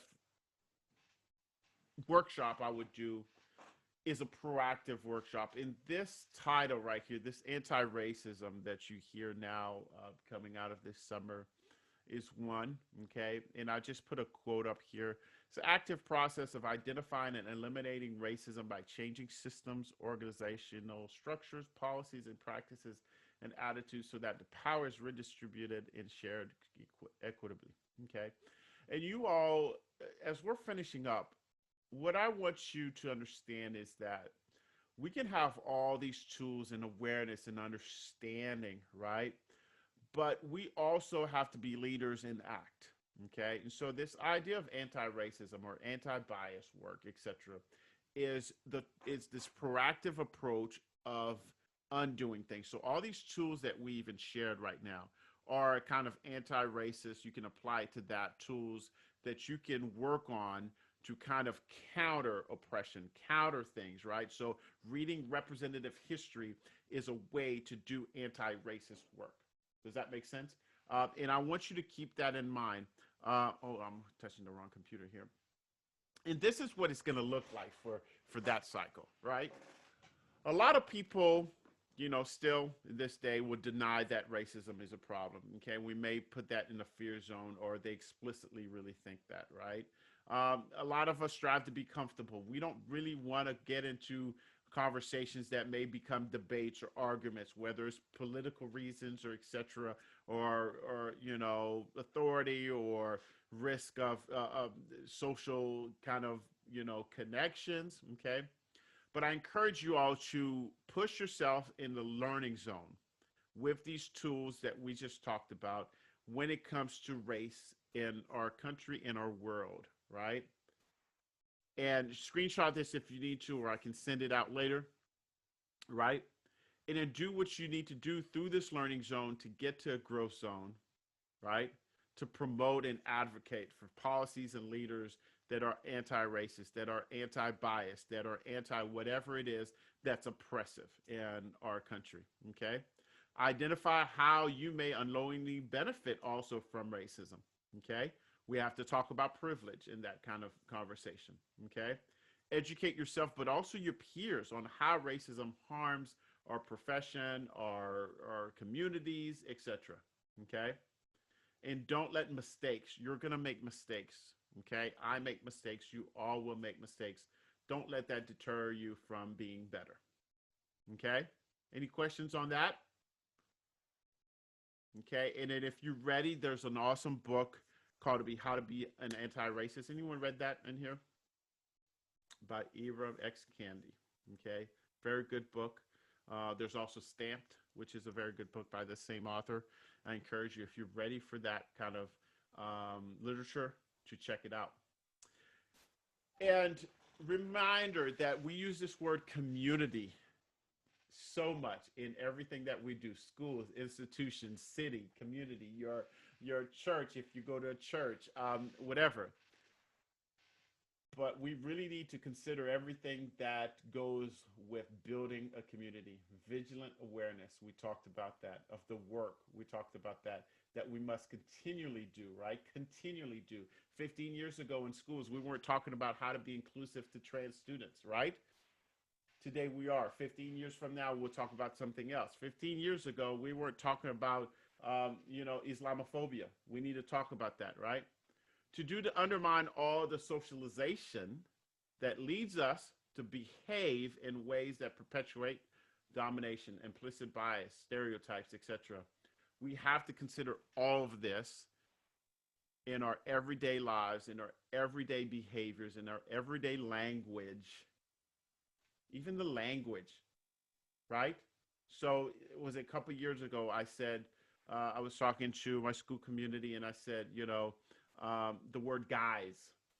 workshop I would do is a proactive workshop. In this title right here, this anti-racism that you hear now coming out of this summer is one, okay? And I just put a quote up here. It's an active process of identifying and eliminating racism by changing systems, organizational structures, policies, and practices and attitudes so that the power is redistributed and shared equitably, okay? And you all, as we're finishing up, what I want you to understand is that we can have all these tools and awareness and understanding, right? But we also have to be leaders in act, okay? And so this idea of anti-racism or anti-bias work, etc., is this proactive approach of undoing things. So all these tools that we even shared right now are kind of anti-racist. You can apply to that tools that you can work on to kind of counter oppression, counter things, right? So reading representative history is a way to do anti-racist work. Does that make sense? And I want you to keep that in mind. I'm touching the wrong computer here. And this is what it's going to look like for that cycle, right? A lot of people, still this day will deny that racism is a problem. Okay, we may put that in a fear zone, or they explicitly really think that, right? A lot of us strive to be comfortable. We don't really want to get into conversations that may become debates or arguments, whether it's political reasons or etc., or authority or risk of social kind of connections. Okay, but I encourage you all to push yourself in the learning zone with these tools that we just talked about when it comes to race in our country, in our world, right? And screenshot this if you need to, or I can send it out later, right? And then do what you need to do through this learning zone to get to a growth zone, right? To promote and advocate for policies and leaders that are anti-racist, that are anti-bias, that are anti-whatever it is that's oppressive in our country, okay? Identify how you may unknowingly benefit also from racism, okay? We have to talk about privilege in that kind of conversation, okay? Educate yourself, but also your peers on how racism harms our profession, our communities, etc., okay? And don't let mistakes, you're gonna make mistakes, okay? I make mistakes, you all will make mistakes. Don't let that deter you from being better, okay? Any questions on that? Okay, and then if you're ready, there's an awesome book called How to Be an Anti-Racist. Anyone read that in here? By Ibram X. Kendi. Okay, very good book. There's also Stamped, which is a very good book by the same author. I encourage you, if you're ready for that kind of literature, to check it out. And reminder that we use this word community so much in everything that we do: schools, institutions, city, community, your church, if you go to a church, whatever. But we really need to consider everything that goes with building a community. Vigilant awareness, we talked about that. Of the work, we talked about that we must continually do, right? Continually do. 15 years ago in schools, we weren't talking about how to be inclusive to trans students, right? Today we are. 15 years from now, we'll talk about something else. 15 years ago, we weren't talking about, Islamophobia. We need to talk about that, right? To undermine all the socialization that leads us to behave in ways that perpetuate domination, implicit bias, stereotypes, etc. We have to consider all of this in our everyday lives, in our everyday behaviors, in our everyday language, even the language, right? So it was a couple years ago, I said, I was talking to my school community and I said, the word guys,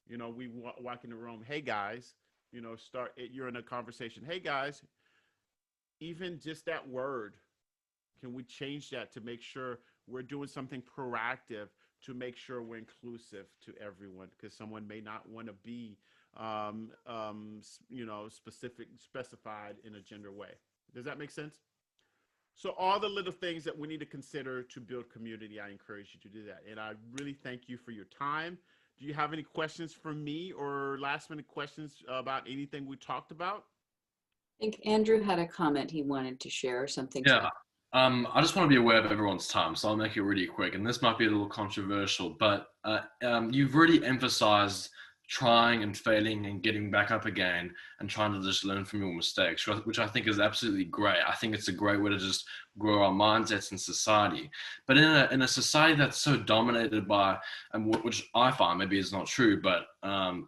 we walk in the room, hey guys, you're in a conversation, hey guys, even just that word, can we change that to make sure we're doing something proactive to make sure we're inclusive to everyone? Because someone may not want to be, specified in a gender way. Does that make sense? So all the little things that we need to consider to build community, I encourage you to do that. And I really thank you for your time. Do you have any questions for me or last minute questions about anything we talked about? I think Andrew had a comment he wanted to share, something. Yeah, I just want to be aware of everyone's time, so I'll make it really quick. And this might be a little controversial, but you've really emphasized trying and failing and getting back up again and trying to just learn from your mistakes, which I think is absolutely great. I think it's a great way to just grow our mindsets in society. But in a society that's so dominated by, which I find maybe is not true, but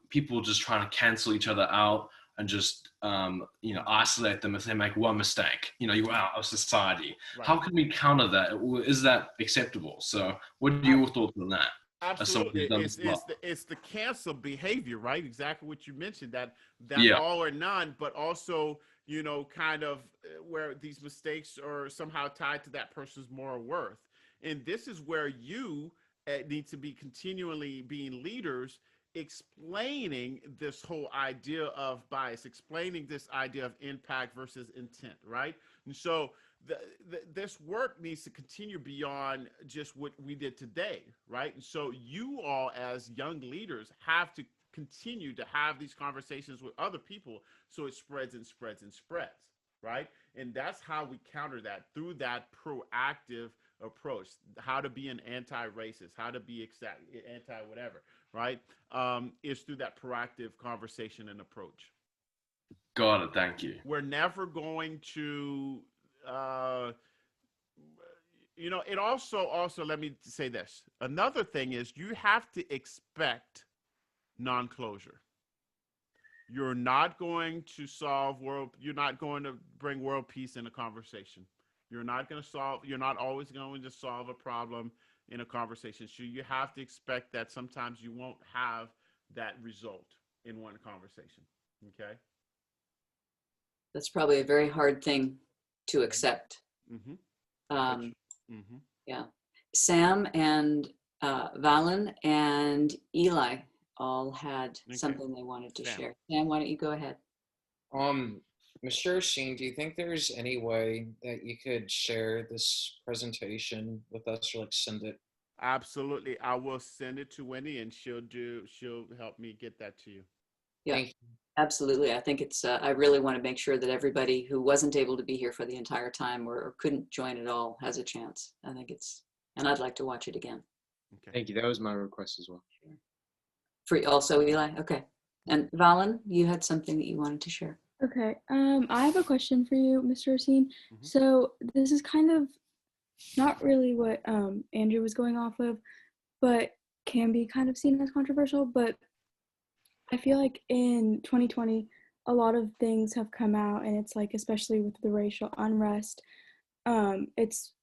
people just trying to cancel each other out and just isolate them if they make one mistake. You're out of society. Right. How can we counter that? Is that acceptable? So what are your thoughts on that? Absolutely. It's the cancel behavior, right? Exactly what you mentioned, that yeah. All or none, but also, kind of where these mistakes are somehow tied to that person's moral worth. And this is where you need to be continually being leaders, explaining this whole idea of bias, explaining this idea of impact versus intent, right? And so this work needs to continue beyond just what we did today, right? And so you all as young leaders have to continue to have these conversations with other people so it spreads and spreads and spreads, right? And that's how we counter that, through that proactive approach. How to be an anti-racist, how to be anti-whatever, right? Is through that proactive conversation and approach. Got it. Thank you. We're never going to, uh, it also, let me say this. Another thing is you have to expect non-closure. You're not going to you're not going to bring world peace in a conversation. You're not always going to solve a problem in a conversation. So you have to expect that sometimes you won't have that result in one conversation. Okay? That's probably a very hard thing to accept. Mm-hmm. Yeah. Sam and Valen and Eli all had something they wanted to share. Sam, why don't you go ahead? Mr. Sheen, do you think there's any way that you could share this presentation with us, or like send it? Absolutely. I will send it to Wendy and she'll help me get that to you. Yeah, absolutely. I think it's, I really want to make sure that everybody who wasn't able to be here for the entire time or couldn't join at all has a chance. I think and I'd like to watch it again. Okay. Thank you. That was my request as well. For also, Eli? Okay. And Valen, you had something that you wanted to share. Okay. I have a question for you, Mr. Racine. So this is kind of not really what Andrew was going off of, but can be kind of seen as controversial. But I feel like in 2020, a lot of things have come out, and it's like, especially with the racial unrest, it's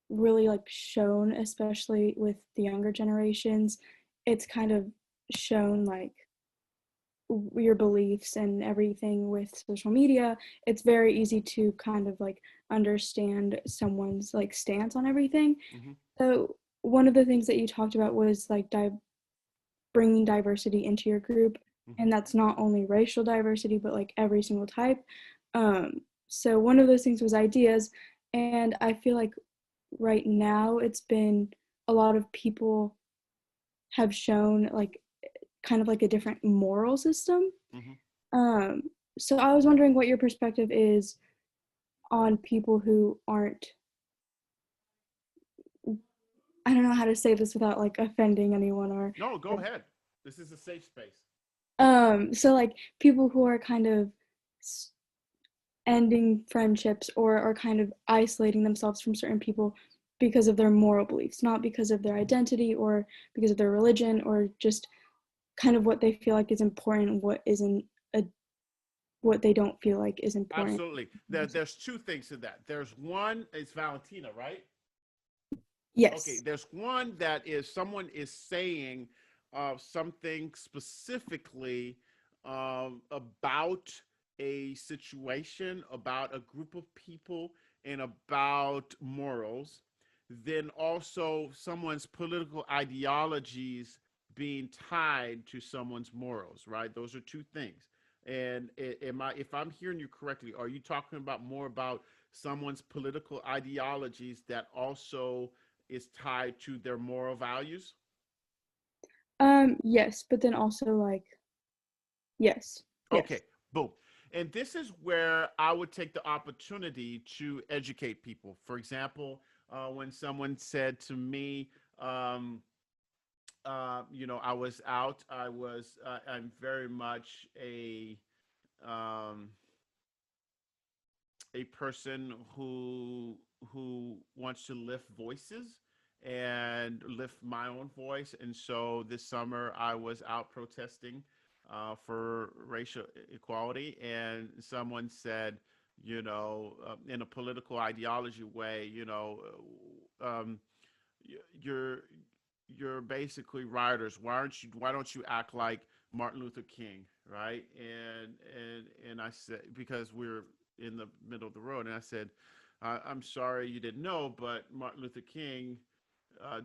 really like shown, especially with the younger generations, it's kind of shown like your beliefs and everything with social media. It's very easy to kind of like understand someone's like stance on everything. So one of the things that you talked about was like bringing diversity into your group, and that's not only racial diversity but like every single type. So one of those things was ideas, and I feel like right now it's been a lot of people have shown like kind of like a different moral system. So I was wondering what your perspective is on people who aren't, I don't know how to say this without like offending anyone or. No, go ahead. This is a safe space. So like people who are kind of ending friendships or are kind of isolating themselves from certain people because of their moral beliefs, not because of their identity or because of their religion, or just kind of what they feel like is important and what isn't, what they don't feel like is important. Absolutely. There's two things to that. There's one, it's Valentina, right? Yes. Okay, there's one that is someone is saying something specifically about a situation, about a group of people, and about morals. Then also someone's political ideologies being tied to someone's morals, right? Those are two things. And if I'm hearing you correctly, are you talking about more about someone's political ideologies that also is tied to their moral values? Yes, but then also like, yes. Okay, boom. And this is where I would take the opportunity to educate people. For example, when someone said to me, I was out, I'm very much a person who wants to lift voices and lift my own voice. And so this summer I was out protesting for racial equality, and someone said, in a political ideology way, you're basically rioters. Why don't you act like Martin Luther King, right? And I said, because we're in the middle of the road, and I said, I'm sorry you didn't know, but Martin Luther King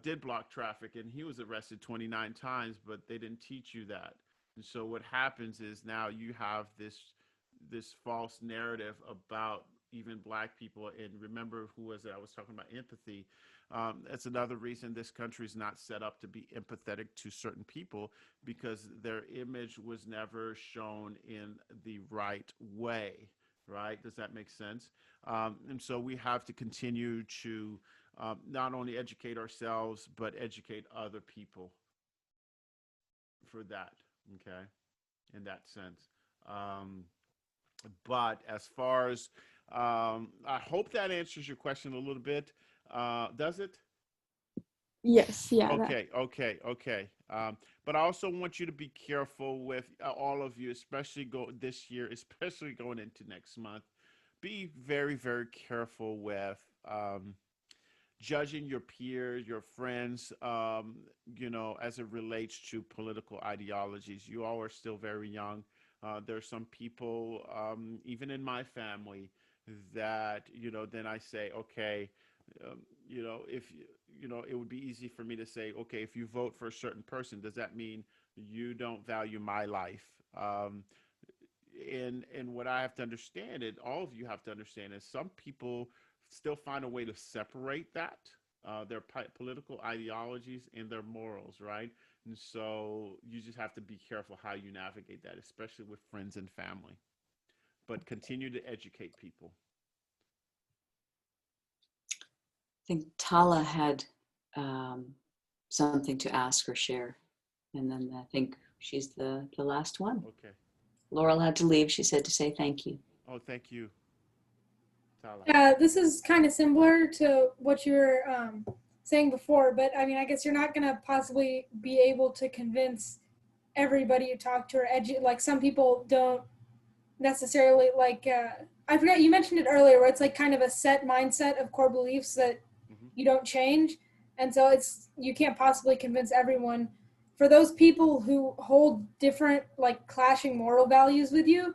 did block traffic, and he was arrested 29 times, but they didn't teach you that. And so what happens is now you have this false narrative about even Black people. And remember, who was it? I was talking about empathy. That's another reason this country is not set up to be empathetic to certain people, because their image was never shown in the right way, right? Does that make sense? And so we have to continue to not only educate ourselves, but educate other people for that, okay, in that sense. Um, but as far as, I hope that answers your question a little bit. Does it? Yes, yeah. Okay. But I also want you to be careful with all of you, especially go this year, especially going into next month. Be very, very careful with judging your peers, your friends, as it relates to political ideologies. You all are still very young. There's some people, even in my family, that, then I say, okay, if it would be easy for me to say, okay, if you vote for a certain person, does that mean you don't value my life? And what I have to understand, and all of you have to understand, is some people still find a way to separate that, their political ideologies and their morals, right? And so you just have to be careful how you navigate that, especially with friends and family. But continue to educate people. I think Tala had something to ask or share. And then I think she's the last one. Okay. Laurel had to leave. She said to say thank you. Oh, thank you, Tala. Yeah, this is kind of similar to what you were saying before, but I mean, I guess you're not going to possibly be able to convince everybody you talk to, or like some people don't necessarily like, I forgot, you mentioned it earlier, where it's like kind of a set mindset of core beliefs that you don't change. And so you can't possibly convince everyone. For those people who hold different, like clashing moral values with you,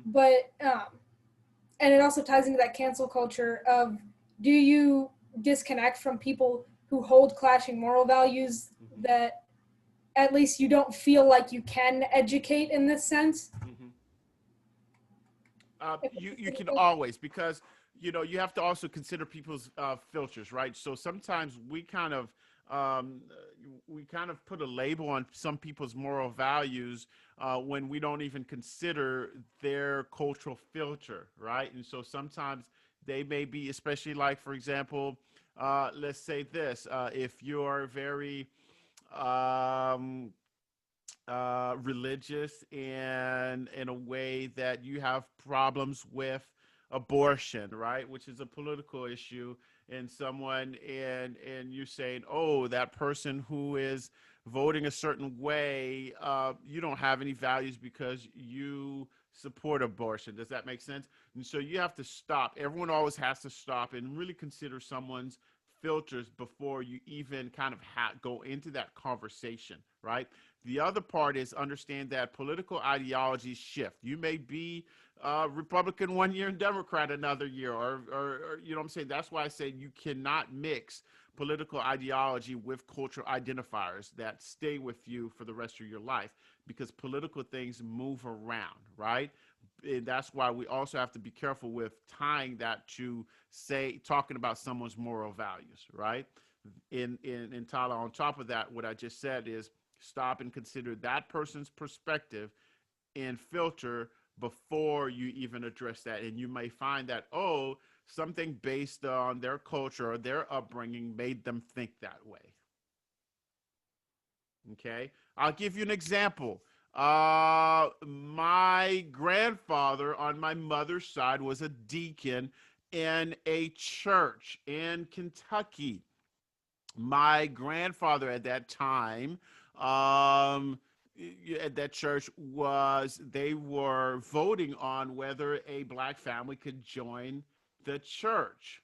but, and it also ties into that cancel culture of, do you disconnect from people who hold clashing moral values that at least you don't feel like you can educate in this sense? You can always, because you have to also consider people's filters, right? So sometimes we kind of put a label on some people's moral values when we don't even consider their cultural filter, right? And so sometimes they may be, especially like, for example, let's say this, if you're very religious and in a way that you have problems with abortion, right, which is a political issue, and you're saying, oh, that person who is voting a certain way, you don't have any values because you support abortion. Does that make sense? And so you have to stop. Everyone always has to stop and really consider someone's filters before you even kind of go into that conversation, right? The other part is understand that political ideologies shift. You may be Republican one year and Democrat another year, or you know what I'm saying? That's why I say you cannot mix political ideology with cultural identifiers that stay with you for the rest of your life, because political things move around, right? And that's why we also have to be careful with tying that to, say, talking about someone's moral values, right? In Tyler, on top of that, what I just said is stop and consider that person's perspective and filter before you even address that. And you may find that, oh, something based on their culture or their upbringing made them think that way. Okay, I'll give you an example. My grandfather on my mother's side was a deacon in a church in Kentucky. My grandfather at that time, at that church, they were voting on whether a black family could join the church.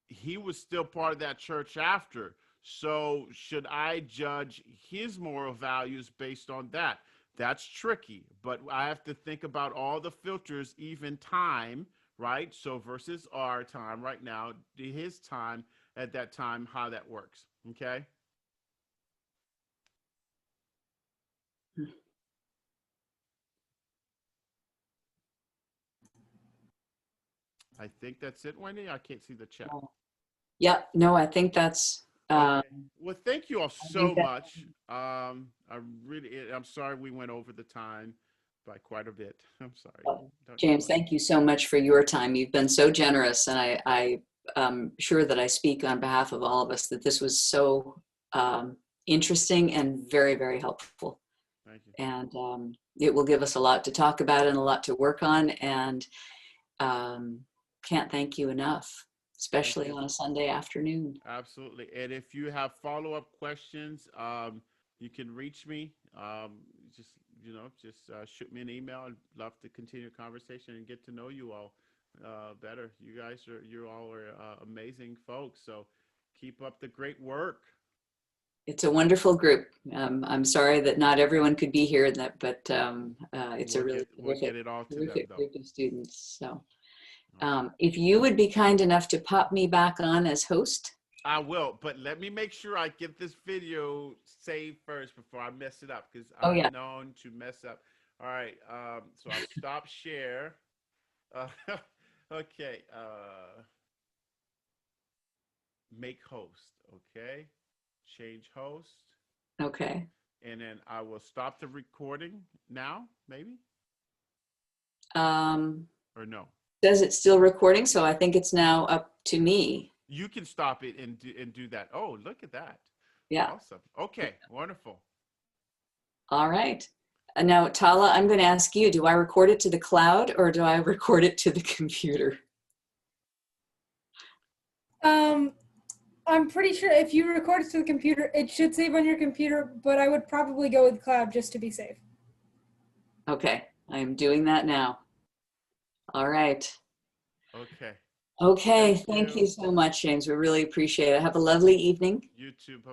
He was still part of that church after. So should I judge his moral values based on that? That's tricky, but I have to think about all the filters, even time, right? So versus our time right now, his time at that time, how that works, okay? I think that's it, Wendy. I can't see the chat. Yep. No, I think that's. Okay. Well, thank you all so much. I'm sorry we went over the time. by quite a bit. I'm sorry. Well, Don't James, yell at me. thank you so much for your time. You've been so generous, and I'm sure that I speak on behalf of all of us that this was so interesting and very, very helpful. Thank you. And it will give us a lot to talk about and a lot to work on, and can't thank you enough, especially on a Sunday afternoon. Absolutely. And if you have follow-up questions, you can reach me. Just shoot me an email. I'd love to continue a conversation and get to know you all better. You all are amazing folks. So keep up the great work. It's a wonderful group. I'm sorry that not everyone could be here, but it's a really We'll get it all to them, terrific though. group of students. So if you would be kind enough to pop me back on as host. I will, but let me make sure I get this video saved first before I mess it up, because I'm known to mess up. All right, so I'll stop share. Okay, make host, okay? Change host. Okay. And then I will stop the recording now, maybe? Or no? Says it's still recording, so I think it's now up to me. You can stop it and do that. Oh, look at that. Yeah. Awesome. Okay, wonderful. All right. And now, Tala, I'm going to ask you, do I record it to the cloud or do I record it to the computer? I'm pretty sure if you record it to the computer, it should save on your computer, but I would probably go with cloud just to be safe. Okay, I'm doing that now. All right. Okay. Okay, thank you so much, James. We really appreciate it. Have a lovely evening. You too. Bye.